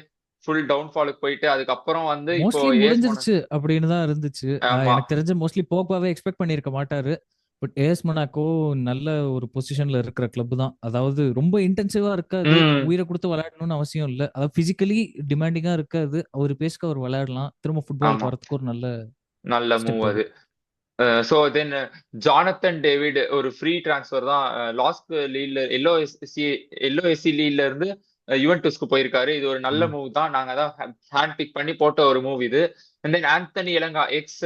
ஃபுல் டவுன்ஃபாலுக்கு போயிட்டு அதுக்கப்புறம் வந்து இப்போ முடிஞ்சிருச்சு அப்படின்னு தான் இருந்துச்சு. எனக்கு தெரிஞ்ச மோஸ்ட்லி போக்பாவே எக்ஸ்பெக்ட் பண்ணிருக்க மாட்டாரு. பட் ஏஎஸ் மொனாக்கோ நல்ல ஒரு பொசிஷன்ல இருக்கிற கிளப் தான். அதாவது ரொம்ப இன்டென்சிவா இருக்காது, உயிரை கொடுத்து விளையாடணும்னு அவசியம் இல்லை. அதாவது பிசிக்கலி டிமாண்டிங்கா இருக்காது. ஒரு பேஸ்க்கு அவர் விளையாடலாம். திரும்ப ஃபுட்பால் போறதுக்கு ஒரு நல்ல மூவ் அது. சோ தென் ஜானத்தன் டேவிட் ஒரு ஃப்ரீ டிரான்ஸ்ஃபர் தான். லாஸ்ட் லீட்ல எல்ஓஎஸ்சி லீட்ல இருந்து யுவென்டஸ்க்கு போயிருக்காரு. இது ஒரு நல்ல மூவ் தான். நாங்க தான் ஹேண்ட் பிக் பண்ணி போட்ட ஒரு மூவ் இது. And then Anthony Elanga ex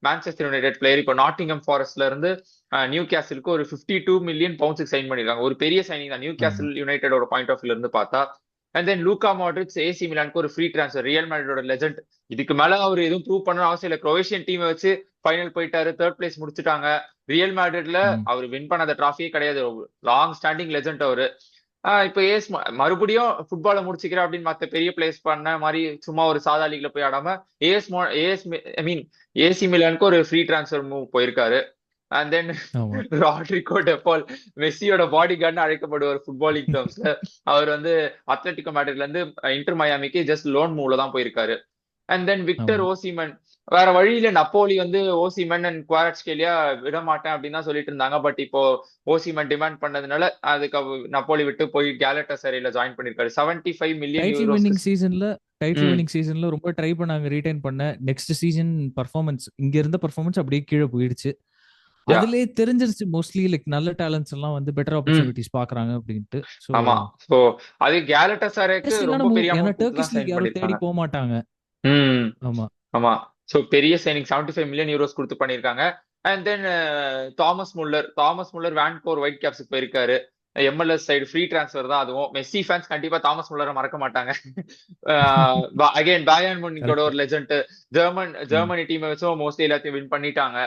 Manchester United player இப்போ நாட்டிங்ஹாம் ஃபாரஸ்ட்ல இருந்து நியூ கேசலுக்கு ஒரு 52 மில்லியன் பவுண்ட்ஸுக்கு சைன் பண்ணிருக்காங்க. ஒரு பெரிய சைனிங் தான் நியூ கேசல் யுனைடெடோட பாயிண்ட் ஆஃப் வியூல இருந்து பார்த்தா. And then Luka Modric AC மிலானுக்கு ஒரு ஃப்ரீ டிரான்ஸ்ஃபர். ரியல் மேட்ரிடோட லெஜெண்ட். இதுக்கு மேல அவர் எதுவும் ப்ரூவ் பண்ணணும் அவசியம் இல்லை. குரோவேஷியன் டீமை வச்சு ஃபைனல் போயிட்டாரு, 3rd பிளேஸ் முடிச்சுட்டாங்க. ரியல் மேட்ரிட்ல அவர் வின் பண்ணாத டிராஃபியே கிடையாது. லாங் ஸ்டாண்டிங் லெஜெண்ட் அவரு. இப்போ மறுபடியும் ஃபுட்பாலை முடிச்சுக்கிறேன் அப்படின்னு மற்ற பெரிய பிளேஸ் பண்ண மாதிரி சும்மா ஒரு சாதா லீக்ல போய் ஆடாம ஏசி மிலானுக்கு ஒரு ஃப்ரீ டிரான்ஸ்ஃபர் மூவ் போயிருக்காரு. அண்ட் தென் ராட்ரிகோ டெபால் மெஸ்ஸியோட பாடி கார்டுன்னு அழைக்கப்படுவார் ஃபுட்பாலிங் டேர்ம்ஸ்ல. அவர் வந்து அத்லெட்டிகோ மேட்ரிட்ல இருந்து இன்டர் மயாமிக்கு ஜஸ்ட் லோன் மூவ்ல தான் போயிருக்காரு. அண்ட் தென் விக்டர் ஓசிமன் வேற வழியில நப்போலி வந்து ஓசிமன் அண்ட் குவாரட்ஸ்கேலியா விட மாட்டேன் அப்படின்னு தான் சொல்லிட்டு இருந்தாங்க. பட் இப்போ ஓசிமன் டிமாண்ட் பண்ணதுனால அதுக்கு நப்போலி விட்டு போய் கேலட்டாசரேல ஜாயின் பண்ணிருக்காரு. 75 மில்லியன் டைட்டில் வின்னிங் சீசன்ல ரொம்ப ட்ரை பண்ணாங்க ரீடைன் பண்ண. நெக்ஸ்ட் சீசன் பர்ஃபார்மன்ஸ் இங்க இருந்த பர்ஃபார்மன்ஸ் அப்படியே கீழே போயிடுச்சு. அதுலயே தெரிஞ்சிருச்சு மோஸ்ட்லி லைக் நல்ல டேலண்ட்ஸ் எல்லாம் வந்து பெட்டர் ஆப்பர்ச்சுனிட்டிஸ் பாக்குறாங்க அப்படின்ட்டு. ஆமா. சோ அது கேலட்டாசரேக்கு ரொம்ப பெரிய அமௌண்ட் டர்க்கிஷ் லீக் யாரும் தேடி போக மாட்டாங்க. ஆமா. சோ பெரிய சைனிங் 75 மில்லியன் யூரோஸ் கொடுத்து பண்ணிருக்காங்க. And then Thomas Muller Vancouver White கேப்ஸ்க்கு போயிருக்காரு. MLS சைடு ஃப்ரீ டிரான்ஸ்ஃபர் தான். அதுவும் மெஸ்ஸி ஃபேன்ஸ் கண்டிப்பா தாமஸ் முல்லரை மறக்க மாட்டாங்க. அகைன் பாயர்ன் முனிக்கோட ஒரு லெஜெண்ட். ஜெர்மனி டீமை வச்சும் மோஸ்ட்லி எல்லாத்தையும் வின் பண்ணிட்டாங்க.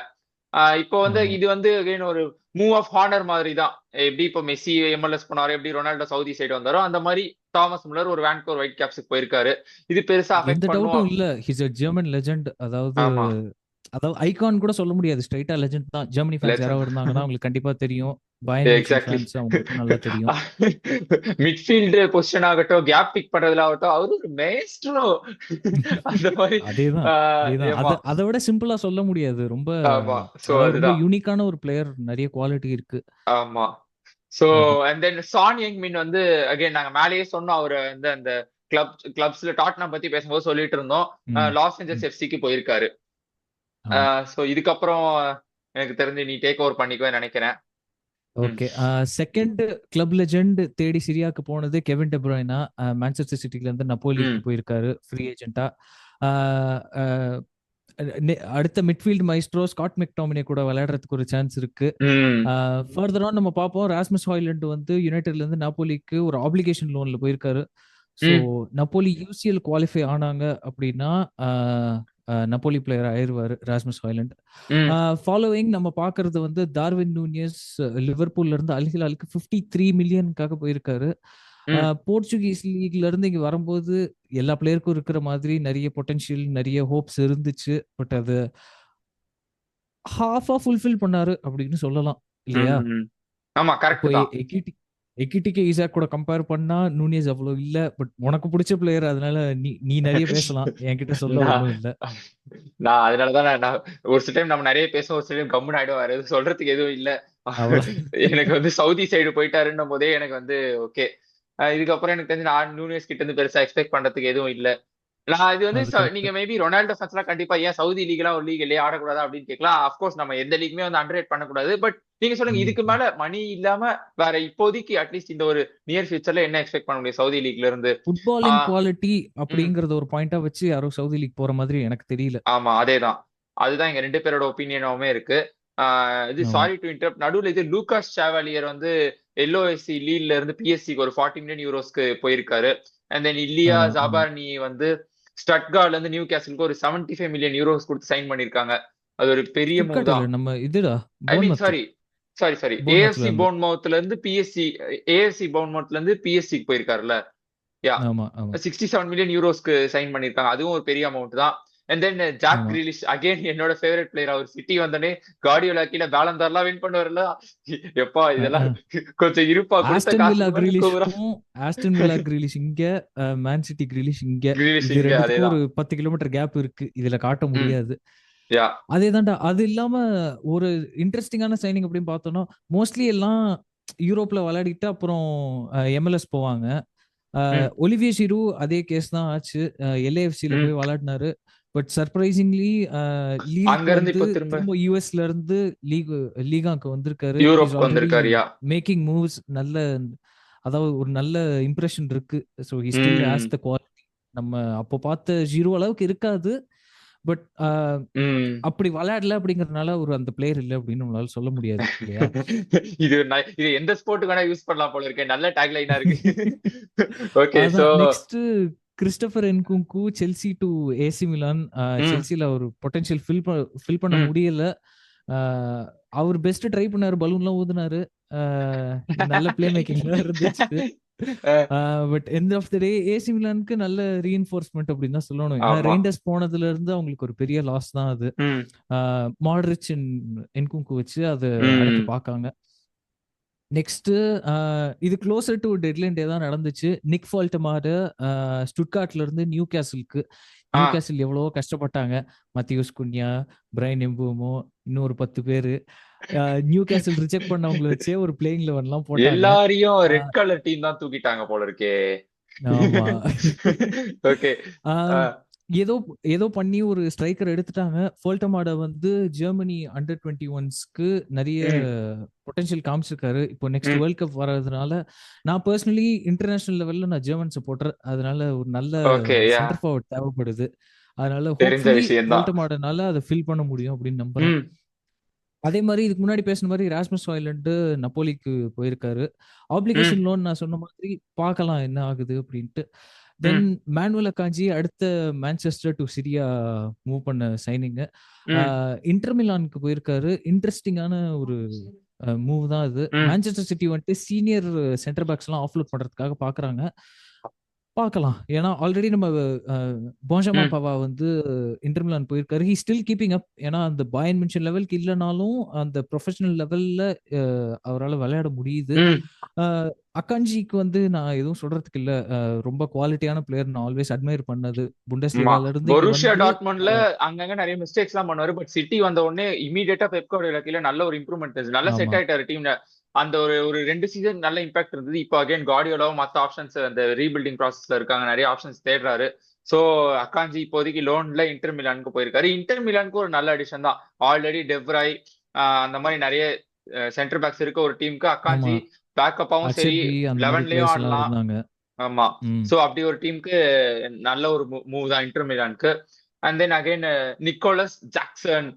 இப்போ வந்து இது வந்து அகைன் ஒரு மூவ் ஆஃப் ஹானர் மாதிரி தான். எப்படி இப்போ மெஸ்ஸி MLS போனாரோ, எப்படி ரொனால்டோ சவுதி சைடு வந்தாரோ, அந்த மாதிரி தாமஸ் முல்லர் ஒரு வான்கோர் ஒயிட் கேப்ஸ்க்கு போயிருக்காரு. இது பெருசா அஃபெக்ட் பண்ணும் இல்ல. ஹிஸ் எ ஜெர்மன் லெஜெண்ட். அதாவது ஐகான் கூட சொல்ல முடியாது, ஸ்ட்ரைட்டா லெஜெண்ட் தான். ஜெர்மனி ஃபேன்ஸ் யாராவது இருந்தாங்கன்னா உங்களுக்கு கண்டிப்பா தெரியும். Bayern Munich exactly. ஃபேன்ஸ் அவங்களுக்கும் நல்லா தெரியும். மிட்ஃபீல்டு பொசிஷன் ஆகட்டும், கேப் பிக் பண்றதுல ஆகட்டும், அவரு ஒரு மேஸ்ட்ரோ. அந்த மாதிரி. அதேதான் அதேதான். ஆமா அதை விட சிம்பிளா சொல்ல முடியாது. ரொம்ப ஆமா. சோ அதாவது ரொம்ப அதுதான். யூனிக்கான ஒரு பிளேயர், நிறைய குவாலிட்டி இருக்கு. ஆமா. சோ ஆமா. அண்ட் தென் சான் யங்மின் வந்து அகைன் நாங்க மேலேயே சொன்னோம், அவரு வந்து அந்த கிளப்ஸ்ல டாட்னம் பத்தி பேசும்போது சொல்லிட்டு இருந்தோம். லாஸ் ஏஞ்சல்ஸ் எஃப்சிக்கு போயிருக்காரு. சோ இதுக்கப்புறம் எனக்கு தெரிஞ்சு நீ டேக் ஓவர் பண்ணிக்குவேன் நினைக்கிறேன். ஓகே. செகண்ட் கிளப் லெஜெண்ட் தேடி சிரியாக்கு போனது கெவின் டெப்ராய்னா. மான்செஸ்டர் சிட்டில இருந்து நப்போலிக்கு போயிருக்காரு ஃப்ரீ ஏஜென்ட்டா. அடுத்த மிட்ஃபீல்ட் மைஸ்ட்ரோ ஸ்காட் மெக்டாமினே கூட விளையாடுறதுக்கு ஒரு சான்ஸ் இருக்கு. ஃபர்தர் ஆன் நம்ம பார்ப்போம். ராஸ்மஸ் ஹாய்லண்ட் வந்து யுனைடெட்ல இருந்து நாப்போலிக்கு ஒரு ஆப்ளிகேஷன் லோன்ல போயிருக்காரு. ஸோ நப்போலி யூசிஎல் குவாலிஃபை ஆனாங்க அப்படின்னா நப்போலி பிளேயர் ஆயிருவாரு ராஸ்மஸ் ஹாய்லண்ட். ஃபாலோவிங் நம்ம பாக்குறது வந்து டார்வின் நூனியஸ் லிவர்பூல்ல இருந்து அல் ஹிலாலுக்கு 53 மில்லியனுக்காக போயிருக்காரு. போர்ச்சுகீஸ் லீக்ல இருந்து இங்க வரும்போது எல்லா பிளேயருக்கும் இருக்கிற மாதிரி நிறைய பொட்டன்ஷியல், நிறைய ஹோப்ஸ் இருந்துச்சு. பட் அது ஹாஃபா ஃபுல்ஃபில் பண்ணாரு அப்படின்னு சொல்லலாம் இல்லையா? ஆமா, கரெக்ட் தான். எக்கிட்டிக்கு ஈசாக் கூட கம்பேர் பண்ணா நூனியஸ் அவ்வளவு இல்ல. பட் உனக்கு பிடிச்ச பிளேயர், அதனால நீ நிறைய பேசலாம். என்கிட்ட சொல்ல ஒண்ணும் இல்ல. நான் அதனாலதான் நான் ஒரு சில டைம் நம்ம நிறைய பேசுவோம், ஒரு சில டைம் கம்முன்னு ஆயிடுவாரு, சொல்றதுக்கு எதுவும் இல்ல. எனக்கு வந்து சவுதி சைடு போயிட்டாருன்னும் போதே எனக்கு வந்து ஓகே. இதுக்கப்புறம் எனக்கு தெரிஞ்சு நான் நூனியஸ் கிட்ட இருந்து பெருசா எக்ஸ்பெக்ட் பண்றதுக்கு எதுவும் இல்ல. நான் இது வந்து நீங்க மேபி ரொனால்டோ ஃபேன்ஸ்லாம் கண்டிப்பா ஏன் சவுதி லீக்லாம் ஒரு லீக் இல்லையே ஆடக்கூடாதா அப்படின்னு கேட்கலாம். அஃப்கோர்ஸ் நம்ம எந்த லீக்குமே வந்து அண்டர்ரேட் பண்ணக்கூடாது. பட் நீங்க சொல்லுங்க, இதுக்கு மேல மணி இல்லாம வேற இப்போதைக்கு அட்லீஸ்ட் இந்த ஒரு நியர் ஃபியூச்சர்ல என்ன எக்ஸ்பெக்ட் பண்ண முடியும் சவுதி லீக்ல இருந்து? ஃபுட்பாலிங் குவாலிட்டி அப்படிங்கறத ஒரு பாயிண்டா வச்சு யாரும் சவுதி லீக் போற மாதிரி எனக்கு தெரியல. ஆமா, அதேதான். அதுதான் எங்க ரெண்டு பேரோட ஒப்பீனியனாவுமே இருக்கு. இது சாரி டு இன்டரப்ட், நடுவில் இது லூகாஸ் சாவலியர் வந்து எல்ஓஎஸ்சி லீல்ல இருந்து பிஎஸ்சிக்கு ஒரு 40 மில்லியன் யூரோஸ்க்கு போயிருக்காரு. அண்ட் தென் இல்லியா ஜாபார்னி வந்து ஸ்டட்கார்ட்ல இருந்து நியூ கேசலுக்கு ஒரு 75 மில்லியன் யூரோஸ் கொடுத்து சைன் பண்ணிருக்காங்க. அது ஒரு பெரிய மூவ் தான். நம்ம இதுடா ஐ மீன் சாரி ஏஎஃப்சி போர்ன்மவுத்ல இருந்து பிஎஸ்சிக்கு போயிருக்காருல்ல. யா, 67 மில்லியன் யூரோஸ்க்கு சைன் பண்ணிருக்காங்க. அதுவும் ஒரு பெரிய அமௌண்ட் தான். And then Jack Grealish again என்னோட ஃபேவரட் பிளேயர். அவர் சிட்டி வந்தனே கார்டியோலா கீழ பேலந்தார்லாம் வின் பண்ணுவார்ல. எப்பா இதெல்லாம் கொஞ்சம் இருப்பா கொடுத்த காசு. ஆஸ்டன் வில்லா கிரீலிஷ் இங்க, மேன் சிட்டி கிரீலிஷ் இங்க. ஒரு 10 கிலோமீட்டர் கேப் இருக்கு, இதுல காட்ட முடியாது. அதேதான்டா. அது இல்லாம ஒரு இன்ட்ரெஸ்டிங்கான சைனிங் அப்படின்னு பார்த்தோம்னா, மோஸ்ட்லி எல்லாம் யூரோப்ல விளையாடிட்டு அப்புறம் எம்எல்எஸ் போவாங்க. ஒலிவியே ஜிரு அதே கேஸ் தான் ஆச்சு. எல்ஏஎஃப்சில போய் விளையாடினாரு. பட் சர்ப்ரைசிங்லி திரும்ப யூஎஸ்ல இருந்து லீகாக்கு வந்திருக்காரு. மேக்கிங் மூவ்ஸ், நல்ல அதாவது ஒரு நல்ல இம்ப்ரெஷன் இருக்கு. So he still has the quality. நம்ம அப்போ பார்த்த ஜீரோ அளவுக்கு இருக்காது. பட் அப்படி விளையாடல அப்படிங்கறதுனால ஒரு அந்த பிளேயர் இல்ல அப்படின்னு நம்மளால சொல்ல முடியாது இல்லையா? இது எந்த ஸ்போர்ட்டுக்கு வேணா யூஸ் பண்ணலாம் போல இருக்கே. நல்ல டேக்லைனா இருக்கு. Okay, so next Christopher Nkunku Chelsea to AC Milan. செல்சில ஒரு பொட்டன்ஷியல் ஃபில் பண்ண முடியல. அவர் பெஸ்ட் ட்ரை பண்ணாரு, பலூன்லாம் ஊதுனாரு, நல்ல பிளே மேக்கிங்ல இருந்துச்சு. But end of the day AC மிலானுக்கு நல்ல ரீஇன்ஃபோர்ஸ்மென்ட் அப்படின்னு தான் சொல்லணும். ஏன்னா ரெயிண்டர்ஸ் போனதுல இருந்து அவங்களுக்கு ஒரு பெரிய லாஸ் தான் அது. மாட்ரிச் என்குங்கு வச்சு அதை அடக்கி பார்க்காங்க. நெக்ஸ்ட் இது க்ளோசர் டு டெட்லைன் டே தான் நடந்துச்சு. நிக் ஃபால்டமார் ஸ்டுட்கார்ட்ல இருந்து நியூ கேசலுக்கு. நியூ கேசல் எவ்வளவோ கஷ்டப்பட்டாங்க. மத்தியூஸ் குன்யா, பிரைன் எம்பூமோ, இன்னொரு 10 பேரு. நியூ கேசல் ரிஜெக்ட் பண்ணவங்கள வச்சே ஒரு பிளேயிங் 11 போட்டாங்க. எல்லாரையும் ரெட் கலர் டீம் தான் தூக்கிட்டாங்க போல இருக்கே. ஆமா. ஓகே, ஏதோ பண்ணி ஒரு ஸ்ட்ரைக்கர் எடுத்துட்டாங்க. ஃபோல்டமாட வந்து ஜெர்மனி அண்டர் 21ஸ்க்கு நிறைய பொட்டன்ஷியல் காமிச்சிருக்காரு. இப்போ நெக்ஸ்ட் வேர்ல்ட் கப் வர்றதுனால நான் பர்சனலி இன்டர்நேஷனல் லெவல்ல நான் ஜெர்மன் சப்போர்ட்டர். அதனால ஒரு நல்ல சென்டர் ஃபார்வர்ட் தேவைப்படுது. அதனால ஃபோல்டமாடனால அதை ஃபில் பண்ண முடியும் அப்படின்னு நம்புறேன். அதே மாதிரி இதுக்கு முன்னாடி பேசின மாதிரி ராஸ்மஸ் ஹாய்லண்ட் நப்போலிக்கு போயிருக்காரு. ஆப்ளிகேஷன் லோன் நான் சொன்ன மாதிரி பார்க்கலாம் என்ன ஆகுது அப்படின்ட்டு. தென் மேனுவல் அகாஞ்சி அடுத்த மான்செஸ்டர் டு சிரியா மூவ் பண்ண சைனிங். இன்டர் மிலானுக்கு போயிருக்காரு. இன்ட்ரெஸ்டிங்கான ஒரு மூவ் தான் இது. மான்செஸ்டர் சிட்டி வந்துட்டு சீனியர் சென்டர் பேக்ஸ் எல்லாம் ஆஃப்லோட் பண்றதுக்காக பாக்குறாங்க. பார்க்கலாம். ஏன்னா ஆல்ரெடி நம்ம பென்ஜெமா ம் பவா வந்து இன்டர் மிலான் போயிருக்காரு. ஹி ஸ்டில் கீப்பிங் அப். ஏன்னா அந்த பாயர்ன் மியூனிச் லெவலுக்கு இல்லனாலும் அந்த ப்ரொஃபஷனல் லெவல்ல அவரால விளையாட முடியுது. ம் அக்காஞ்சிக்கு வந்து நான் எதுவும் சொல்றதுக்கு இல்ல. ரொம்ப குவாலிட்டியான பிளேயர். நான் ஆல்வேஸ் அட்மையர் பண்ணது. ஆமா. புண்டஸ்லிகால இருந்து இங்க பொருஷியா வந்து டாட்மண்ட்ல அங்கங்க நிறைய மிஸ்டேக்ஸ் எல்லாம் பண்ணுவாரு. பட் சிட்டி வந்த உடனே இமீடியட்டா பெப் கார்டியோலா கீழ நல்ல ஒரு இம்ப்ரூவ்மெண்ட் இருந்துச்சு. நல்லா செட் ஆமா. ஆயிட்டாரு டீம்ல. அந்த ஒரு ஒரு 2 சீசன் நல்ல இம்பாக்ட் இருந்தது. இப்போ அகைன் கார்டியோலாவும் மத்த ஆப்ஷன்ஸ் அந்த ரீபில்டிங் ப்ராசஸ்ல இருக்காங்க. நிறைய ஆப்ஷன்ஸ் தேடுறாரு. சோ அக்காஞ்சி இப்போதைக்கு லோன்ல இன்டர் மிலானுக்கு போயிருக்காரு. இன்டர் மிலானுக்கு ஒரு நல்ல அடிஷன் தான். ஆல்ரெடி டெவ்ராய் அந்த மாதிரி நிறைய சென்டர் பேக்ஸ் இருக்க ஒரு டீமுக்கு ஆமா. அக்காஞ்சி பேக்கப்பாவும் சரி, அச்சர்பி அந்த மாதிரி 11லயும் பிளேயர்ஸ் எல்லாம் ஆடலாம். இருந்தாங்க. ஆமா. ம். சோ அப்படி ஒரு டீமுக்கு நல்ல ஒரு மூவ் தான் இன்டர் மிலானுக்கு. And then again Nicolas Jackson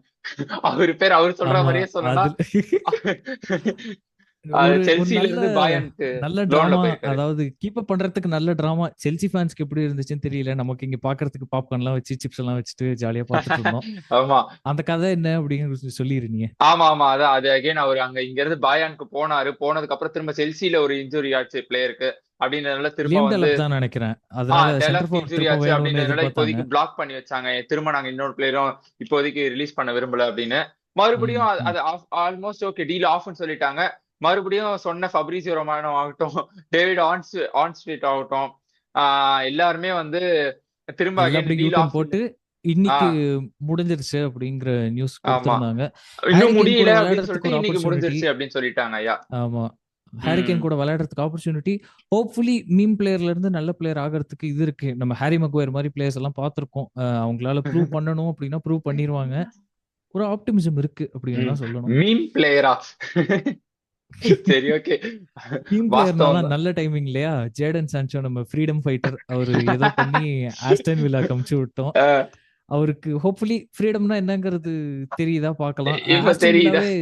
அவர் பேர் அவர் சொல்ற ஆமா. மாதிரியே சொல்லலாம். அதுல ஒரு ஒரு செல்சில நல்ல இருந்து பாயனுக்கு நல்ல லோன்ல டிராமா. போயிருக்காரு. அதாவது கீப் அப் பண்றதுக்கு நல்ல டிராமா. செல்சி ஃபேன்ஸ்க்கு எப்படி இருந்துச்சுன்னு தெரியல. நமக்கு இங்க பாக்குறதுக்கு பாப்கார்ன்லாம் வச்சு சிப்ஸ் எல்லாம் வச்சுட்டு ஜாலியா பார்த்துட்டு இருந்தோம். ஆமா அந்த கதை என்ன அப்படின்னு சொல்லிருந்தீங்க. ஆமா ஆமா அதான் அது அகைன் அவர் அங்க இங்க இருந்து பாயானுக்கு போனாரு. போனதுக்கு அப்புறம் திரும்ப செல்சில ஒரு இன்ஜுரி ஆச்சு பிளேயருக்கு. அப்படின்றதுனால திரும்ப லியம் வந்து டெலப் தான் நினைக்கிறேன். அதனால சென்டர் டெலப் ஃபார்வர்ட் இன்ஜுரி திரும்ப ஆச்சு வேணும்னு அப்படின்றதுனால எதிர்பார்த்தாங்க. இப்போதைக்கு பிளாக் பண்ணி வச்சாங்க. திரும்ப நாங்க இன்னொரு பிளேயரும் இப்போதைக்கு ரிலீஸ் பண்ண விரும்பல அப்படின்னு. ம், மறுபடியும் ம். அது ஆல்மோஸ்ட் ஓகே டீல் ஆஃப்னு சொல்லிட்டாங்க. மறுபடியும் சொன்ன ஃபப்ரிசியோ ரொமானோ ஆகட்டும், டேவிட் ஆன்ஸ்ட்ரீட் ஆகட்டும், எல்லாருமே வந்து திரும்ப எல்லாம் அகைன் அப்படியே டீல் யூட்டர்ன் ஆஃப். போட்டு இன்னைக்கு ஆஹ் முடிஞ்சிருச்சு அப்படிங்கிற நியூஸ் ஆமா கொடுத்திருந்தாங்க. ஹாரி இன்னும் கேன் கூட முடியல அப்படின்னு விளையாடுறதுக்கு சொல்லிட்டு ஒரு இன்னைக்கு ஆப்பர்ச்சுனிட்டி. முடிஞ்சிருச்சு அப்படின்னு சொல்லிட்டாங்க. ஐயா ஆமா. ஹாரி ம் கேன் கூட விளையாடுறதுக்கு ஆப்பர்ச்சுனிட்டி. ஹோப்ஃபுல்லி மீம் பிளேயர்ல இருந்து நல்ல பிளேயர் ஆகிறதுக்கு இது இருக்கு. நம்ம ஹாரி மக்வயர் மாதிரி பிளேயர்ஸ் எல்லாம் பார்த்திருக்கோம். அவங்களால ப்ரூவ் பண்ணணும் அப்படின்னா ப்ரூவ் பண்ணிருவாங்க. ஒரு ஆப்டிமிசம் இருக்கு அப்படின்னு தான் சொல்லணும். மீம் பிளேயரா சரி ஓகே மீம் வாஸ்தவம் பிளேயர்னாலாம் தான். நல்ல டைமிங் இல்லையா? ஜேடன் சான்சோ நம்ம ஃப்ரீடம் ஃபைட்டர். அவரு ஏதோ பண்ணி ஆஸ்டன் வில்லாக்கு அமுச்சு விட்டோம். அஹ் அவருக்கு ஹோப்ஃபுல்லி ஃப்ரீடம்னா என்னங்கிறது தெரியுதா பார்க்கலாம். இப்ப ஆஸ்டன் தெரியுதா? வில்லாவே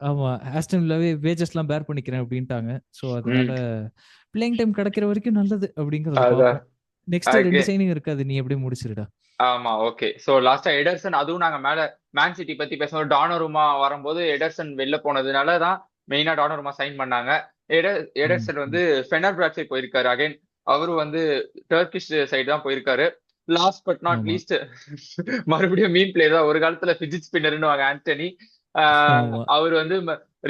ஆமா. ஆஸ்டன் வில்லாவே வேஜஸ்லாம் பேர் பண்ணிக்கிறேன் அப்படின்ட்டாங்க. ஸோ அதனால ம் பிளேயிங் டைம் கிடைக்கிற வரைக்கும் நல்லது அப்படிங்கிறத அதான் பார்ப்போம். நெக்ஸ்ட் 2 ஓகே சைனிங் இருக்கு. அது நீ எப்படியே முடிச்சிருடா. ஆமா ஓகே. சோ லாஸ்டா எடர்சன் அதுவும் நாங்க மேல மேன் சிட்டி பத்தி பேசும்போது டானருமா வரும்போது எடர்சன் வெளில போனதுனால தான் மெயினா டானருமா சைன் பண்ணாங்க. ம், எடர்சன் வந்து ம். ஃபெனர்பாச்சே போயிருக்காரு. அகைன் அவரும் வந்து டர்கிஷ் சைடு தான் போயிருக்காரு. லாஸ்ட் பட் நாட் ஆமா, லீஸ்ட் மறுபடியும் மீன் பிளேயர் தான். ஒரு காலத்துல பிஜிட் ஸ்பின்னர்னு ஆண்டனி. ஆமா, அவர் வந்து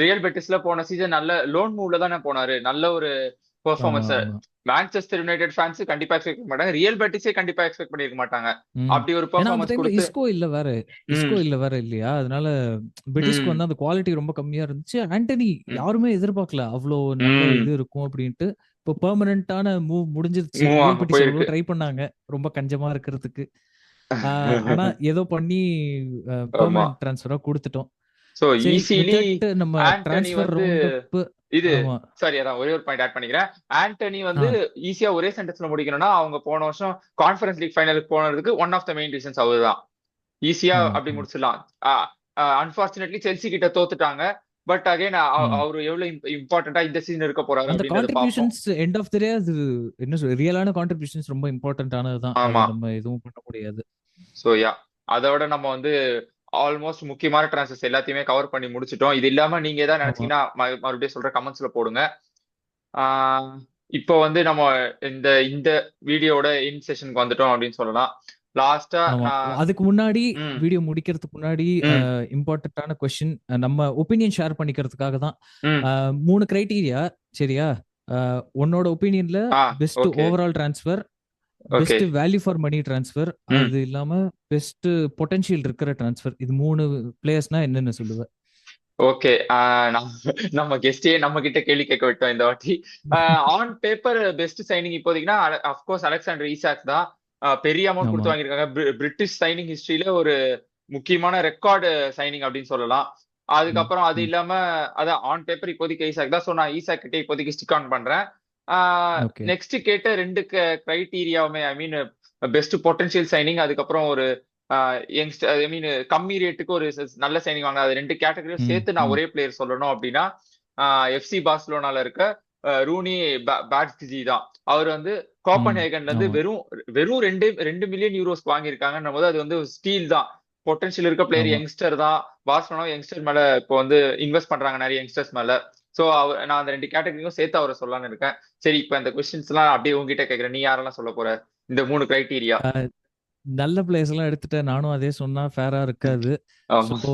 ரியல் பெட்டிஸ்ல போன சீசன் நல்ல லோன் மூவ்ல தானே போனாரு. நல்ல ஒரு ஆமா, பெர்ஃபார்மன்ஸ் ஆமா. மான்செஸ்டர் யுனைடெட் ஃபேன்ஸ் கண்டிப்பா எக்ஸ்பெக்ட் பண்ண மாட்டாங்க. ரியல் பெட்டிஸே கண்டிப்பா எக்ஸ்பெக்ட் பண்ணிருக்க மாட்டாங்க. ம். அப்படி ஒரு ஏன்னா அந்த பெர்ஃபார்மன்ஸ் டைம்ல கொடுத்து இஸ்கோ ம் இல்ல வேற இல்லையா? அதனால பெட்டிஸ்க்கு ம் வந்து அந்த குவாலிட்டி ரொம்ப கம்மியா இருந்துச்சு. ஆண்டனி ம் யாருமே எதிர்பார்க்கல. அவ்ளோ நல்ல ம் இது இருக்கும் அப்படின்ட்டு. இப்போ பெர்மனன்ட்டான மூவ் முடிஞ்சிருச்சு. மூவ் ரியல் ஆக பெட்டிஸ் எவ்வளவோ போயிருக்கு. ட்ரை பண்ணாங்க. ரொம்ப கஞ்சமா இருக்கிறதுக்கு. ஆ ஆனா ஏதோ பண்ணி ஆமா. பெர்மனன்ட் ட்ரான்ஸ்ஃபரா குடுத்துட்டோம். சோ சரி ஈஸிலி வித்தவுட் நம்ம ஆண்டனி ட்ரான்ஸ்ஃபர் வந்து ரவுண்ட் அப். இது ஆமா. சாரி அதான் ஒரே ஒரு பாயிண்ட் ஆட் பண்ணிக்கிறேன். ஆண்டனி ஆ. வந்து ஈஸியா ஒரே சென்டென்ஸ்ல முடிக்கணும்னா அவங்க போன வருஷம் கான்ஃபரன்ஸ் லீக் ஃபைனலுக்கு போனதுக்கு one of the main reasons அவர்தான். ஈஸியா ஆமா, அப்படி ஆமா. முடிச்சிடலாம். அன்பார்ச்சுனேட்லி செல்சி கிட்ட தோத்துட்டாங்க. பட் அகைன் ம். அவரு எவ்வளவு இம்பார்ட்டன்டா இந்த சீசன் இருக்க போறாரு அந்த அப்படின்றத பார்ப்போம். கான்ட்ரிபியூஷன்ஸ் எண்ட் ஆஃப் த டே அது என்ன ரியலான கான்ட்ரிபியூஷன்ஸ் ரொம்ப இம்பார்ட்டன்ட் ஆனது தான். ஆமா. அத நம்ம எதுவும் பண்ண முடியாது. சோ யா அதோட நம்ம வந்து ஆல்மோஸ்ட் முக்கியமான டிரான்சஸ் எல்லாத்தையுமே கவர் பண்ணி முடிச்சிட்டோம். இது இல்லாம நீங்க ஏதாவது ஆமா, நினைச்சீங்கன்னா மறுபடியும் சொல்ற கமெண்ட்ஸ்ல போடுங்க. ஆஹ் இப்போ வந்து நம்ம இந்த இந்த வீடியோட இன் செஷனுக்கு வந்துட்டோம் அப்படின்னு சொல்லலாம். லாஸ்டா ஆமா. நான் அதுக்கு முன்னாடி ம் வீடியோ முடிக்கிறதுக்கு முன்னாடி ம் இம்பார்ட்டன்ட்டான கொஸ்டின் நம்ம ஒப்பீனியன் ஷேர் பண்ணிக்கிறதுக்காக தான். ம் 3 கிரைட்டீரியா சரியா? உன்னோட ஒப்பீனியன்ல uh best okay overall transfer, okay best value for money transfer, ம் அது இல்லாம பெஸ்ட் பொட்டன்ஷியல் இருக்கிற ட்ரான்ஸ்ஃபர். இது 3 பிளேயர்ஸ்னா என்னன்னு சொல்லுவ? ஓகே. நம்ம கெஸ்டே நம்ம கிட்ட கேள்வி கேட்க விட்டோம் இந்த வாட்டி. ஆன் பேப்பர் பெஸ்ட் சைனிங் இப்போதைக்குன்னா அஃப்கோர்ஸ் அலெக்சாண்டர் ஈசாக் தான். பெரிய அமௌண்ட் ஆமா. கொடுத்து வாங்கியிருக்காங்க. பிரிட்டிஷ் சைனிங் ஹிஸ்டரியில ஒரு முக்கியமான ரெக்கார்டு சைனிங் அப்படின்னு சொல்லலாம். ம், அதுக்கப்புறம் அது ம். இல்லாம அதான் ஆன் பேப்பர் இப்போதைக்கு ஈசாக் தான். ஸோ நான் ஈசாக் கிட்டே இப்போதைக்கு ஸ்டிக் ஆன் பண்றேன். ஓகே. நெக்ஸ்ட் கேட்ட 2 கிரைட்டீரியாவுமே ஐ மீன் பெஸ்ட் பொட்டன்ஷியல் சைனிங் அதுக்கப்புறம் ஒரு யங்ஸ்டர் ஐ மீன் கம்மி ரேட்டுக்கு ஒரு நல்ல சைனிங் வாங்க. அது 2 கேட்டகரியும் ம், சேர்த்து நான் ம். ஒரே பிளேயர் சொல்லணும் அப்படின்னா எஃப்சி பார்சலோனால இருக்க ரூனி பேட்ஸ்ஜி தான். அவர் வந்து ம். கோப்பன்ஹேகன்ல இருந்து ஆமா, வெறும் வெறும் 2 மில்லியன் யூரோஸ் வாங்கியிருக்காங்கன்னும் போது அது வந்து ஸ்டீல் தான். பொட்டன்ஷியல் இருக்க பிளேயர் ஆமா. யங்ஸ்டர் தான். பார்சலோனா யங்ஸ்டர் மேல இப்போ வந்து இன்வெஸ்ட் பண்றாங்க நிறைய யங்ஸ்டர்ஸ் மேல. ஸோ நான் அந்த 2 கேட்டகரியும் சேர்த்து அவரை சொல்லலாம்னு இருக்கேன். சரி, இப்ப இந்த கொஸ்டின்ஸ் எல்லாம் அப்படியே உங்ககிட்ட கேட்கறேன். நீ யாரெல்லாம் சொல்ல போற இந்த 3 கிரைட்டீரியா? நல்ல பிளேயர்ஸ் எல்லாம் எடுத்துட்டேன். நானும் அதே சொன்னா ஃபேரா இருக்காது. ஸோ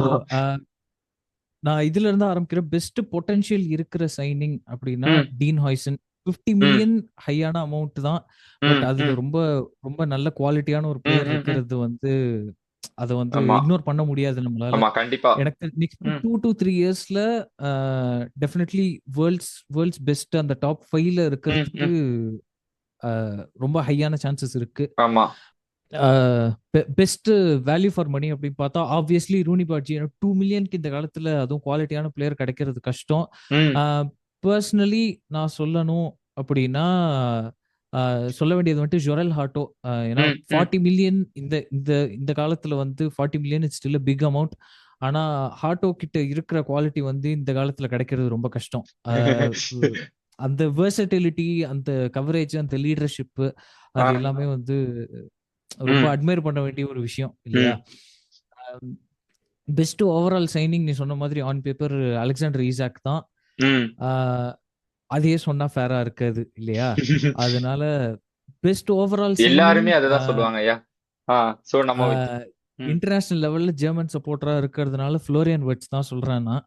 நான் இதுல இருந்து ஆரம்பிக்கிறேன். பெஸ்ட் பொட்டன்ஷியல் இருக்கிற சைனிங் அப்படின்னா டீன் ஹாய்சன். 50 மில்லியன் ஹையான அமௌண்ட் தான். பட் அதுல ரொம்ப ரொம்ப நல்ல குவாலிட்டியான ஒரு பிளேயர் இருக்கிறது வந்து அதை வந்து இக்னோர் பண்ண முடியாது நம்மளால. கண்டிப்பா எனக்கு நெக்ஸ்ட் 2 to 3 இயர்ஸ்ல டெஃபினெட்லி வேர்ல்ட்ஸ் பெஸ்ட் அந்த டாப் 5ல இருக்கிறதுக்கு ரொம்ப ஹையான சான்சஸ் இருக்கு. ஆமா. பெஸ்ட் வேல்யூ ஃபார் மணி அப்படின்னு பார்த்தா ஆப்வியஸ்லி ரூனி பாட்ஜி. 2 மில்லியனுக்கு இந்த காலத்துல அதுவும் குவாலிட்டியான பிளேயர் கிடைக்கிறது கஷ்டம். பர்சனலி நான் சொல்லணும் அப்படின்னா சொல்ல வேண்டியது வந்துட்டு ஜொரெல் ஹார்ட்டோ. ஏன்னா 40 மில்லியன் இந்த இந்த இந்த காலத்துல வந்து 40 million it's still big amount. ஆனா ஹார்ட்டோ கிட்ட இருக்கிற குவாலிட்டி வந்து இந்த காலத்துல கிடைக்கிறது ரொம்ப கஷ்டம். அந்த வெர்சட்டிலிட்டி, அந்த கவரேஜ், அந்த லீடர்ஷிப், அது எல்லாமே வந்து ரொம்ப அட்மையர் பண்ண வேண்டிய ஒரு விஷயம் இல்லையா? பெஸ்ட் ஓவரால் சைனிங் நீ சொன்ன மாதிரி ஆன் பேப்பர் அலெக்சாண்டர் ஈசாக் தான். அதையே சொன்னா ஃபேரா இருக்காது இல்லையா? அதனால பெஸ்ட் ஓவரால் எல்லாருமே அததான் சொல்லுவாங்க. ஐயா சோ நம்ம இன்டர்நேஷனல் லெவல்ல ஜெர்மன் சப்போர்ட்டரா இருக்கிறதுனால ஃப்ளோரியன் வெர்ட்ஸ் தான் சொல்றேன் நான்.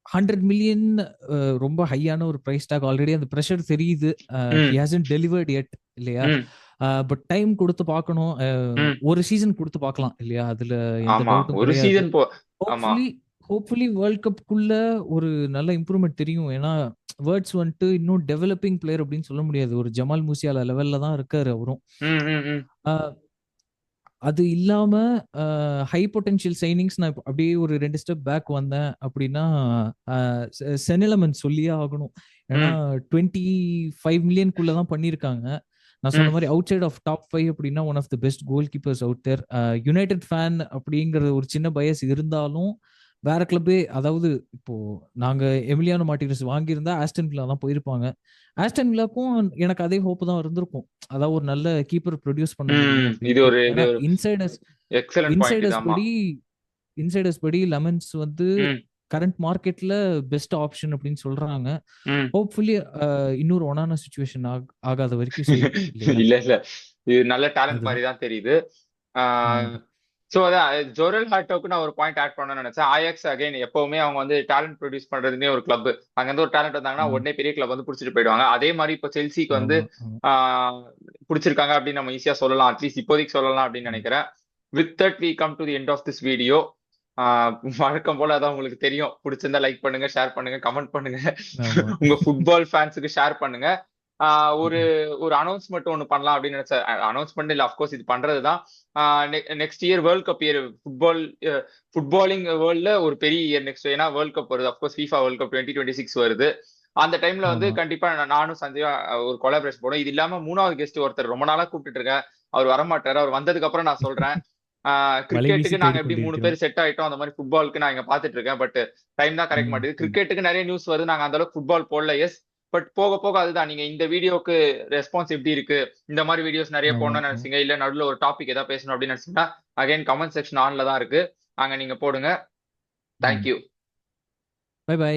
100 மில்லியன் ரொம்ப ஹையான ஒரு பிரைஸ் டாக். ஆல்ரெடி அந்த பிரஷர் தெரியுது. he hasn't delivered yet இல்லையா? பட் டைம் கொடுத்து பார்க்கணும். ஒரு சீசன் கொடுத்து பார்க்கலாம் இல்லையா? அதுல எந்த டவுட்டும் ஒரு கிடையாது. சீசன் ஹோப்ஃபுல்லி வேர்ல்ட் கப்க்குள்ள ஒரு நல்ல இம்ப்ரூவ்மெண்ட் தெரியும். ஏன்னா வேர்ட்ஸ் வந்துட்டு இன்னும் டெவலப்பிங் பிளேயர் அப்படின்னு சொல்ல முடியாது. ஒரு ஜமால் மூசியாலா லெவல்ல தான் இருக்காரு அவரும். அது இல்லாம ஹை பொட்டன்ஷியல் சைனிங்ஸ் நான் அப்படியே ஒரு 2 ஸ்டெப் பேக் வந்தேன் அப்படின்னா செனிலமன் சொல்லியே ஆகணும். ஏன்னா 25 மில்லியனுக்குள்ள தான் பண்ணியிருக்காங்க. நான் சொன்ன மாதிரி அவுட் சைட் ஆஃப் டாப் 5 அப்படின்னா one of the best goal keepers out there. United fan அப்படிங்கிற ஒரு சின்ன பயஸ் இருந்தாலும் வேற கிளப்பே, அதாவது இப்போ நாங்க எமிலியானோ மார்டினஸ் வாங்கியிருந்தா ஆஸ்டன் வில்லா தான் போயிருப்பாங்க. ஆஸ்டன் வில்லாக்கும் எனக்கு அதே ஹோப் தான் இருந்திருக்கும். அதாவது ஒரு நல்ல கீப்பர் ப்ரொடியூஸ் பண்ண முடியும். இன்சைடர்ஸ் படி லெமன்ஸ் வந்து கரண்ட் மார்க்கெட்ல பெஸ்ட் ஆப்ஷன் அப்படின்னு சொல்றாங்க. ஹோப்ஃபுல்லி இன்னொரு ஒனான சிச்சுவேஷன் ஆகாத வரைக்கும் இல்ல இது நல்ல டேலண்ட் மாதிரி தான் தெரியுது. சோ அதான் ஜோரெல் ஹார்ட்டோக்கு நான் ஒரு பாயிண்ட் ஆட் பண்ணணும்னு நினைச்சேன். ஆயாக்ஸ் அகைன் எப்பவுமே அவங்க வந்து டேலண்ட் ப்ரொடியூஸ் பண்றதுமே ஒரு கிளப். அங்க இருந்து ஒரு டேலண்ட் வந்தாங்கன்னா உடனே பெரிய கிளப் வந்து பிடிச்சிட்டு போயிடுவாங்க. அதே மாதிரி இப்போ செல்சிக்கு வந்து பிடிச்சிருக்காங்க அப்படின்னு நம்ம ஈஸியா சொல்லலாம். அட்லீஸ்ட் இப்போதைக்கு சொல்லலாம் அப்படின்னு நினைக்கிறேன். With that we come to the end of this video. வழக்கம் போல அதான் உங்களுக்கு தெரியும். பிடிச்சிருந்தா லைக் பண்ணுங்க, ஷேர் பண்ணுங்க, கமெண்ட் பண்ணுங்க, உங்க ஃபுட்பால் ஃபேன்ஸுக்கு ஷேர் பண்ணுங்க. ஒரு அனௌன்ஸ்மெண்ட் ஒன்று பண்ணலாம் அப்படின்னு நினைச்சேன். அனௌன்ஸ்மெண்ட் இல்லை, அஃப்கோர்ஸ் இது பண்றதுதான். Next year world cup year, footballing வேர்ல்ட்ல ஒரு பெரிய இயர் நெக்ஸ்ட். ஏன்னா வேர்ல்ட் கப் வருது, அஃப்கோர்ஸ் FIFA வேர்ல்ட் கப் 2026 வருது. அந்த டைம்ல வந்து கண்டிப்பா நானும் சஞ்சய் ஒரு கொலாபரேஷன் போடும். இது இல்லாம 3வது கெஸ்ட் ஒருத்தர் ரொம்ப நாளா கூப்பிட்டு இருக்கேன். அவர் வரமாட்டாரு. அவர் வந்ததுக்கு அப்புறம் நான் சொல்றேன். கிரிக்கெட்டுக்கு நாங்க எப்படி 3 பேர் செட் ஆயிட்டோம், அந்த மாதிரி ஃபுட்பாலுக்கு நான் இங்க பாத்துட்டு இருக்கேன். பட் டைம் தான் கிடைக்க மாட்டேங்குது. கிரிக்கெட்டுக்கு நிறைய நியூஸ் வருது, நாங்க அந்த அளவுக்கு ஃபுட்பால் போடல. எஸ், பட் போக போக அதுதான். நீங்க இந்த வீடியோக்கு ரெஸ்பான்ஸ் எப்படி இருக்கு, இந்த மாதிரி வீடியோஸ் நிறைய போடணும்னு நினைச்சீங்க, இல்ல நடுவில் ஒரு டாபிக் ஏதாவது பேசணும் அப்படின்னு நினைச்சீங்கன்னா அகைன் கமெண்ட் செக்ஷன் ஆன்ல தான் இருக்கு, அங்க நீங்க போடுங்க. தேங்க்யூ. Bye by.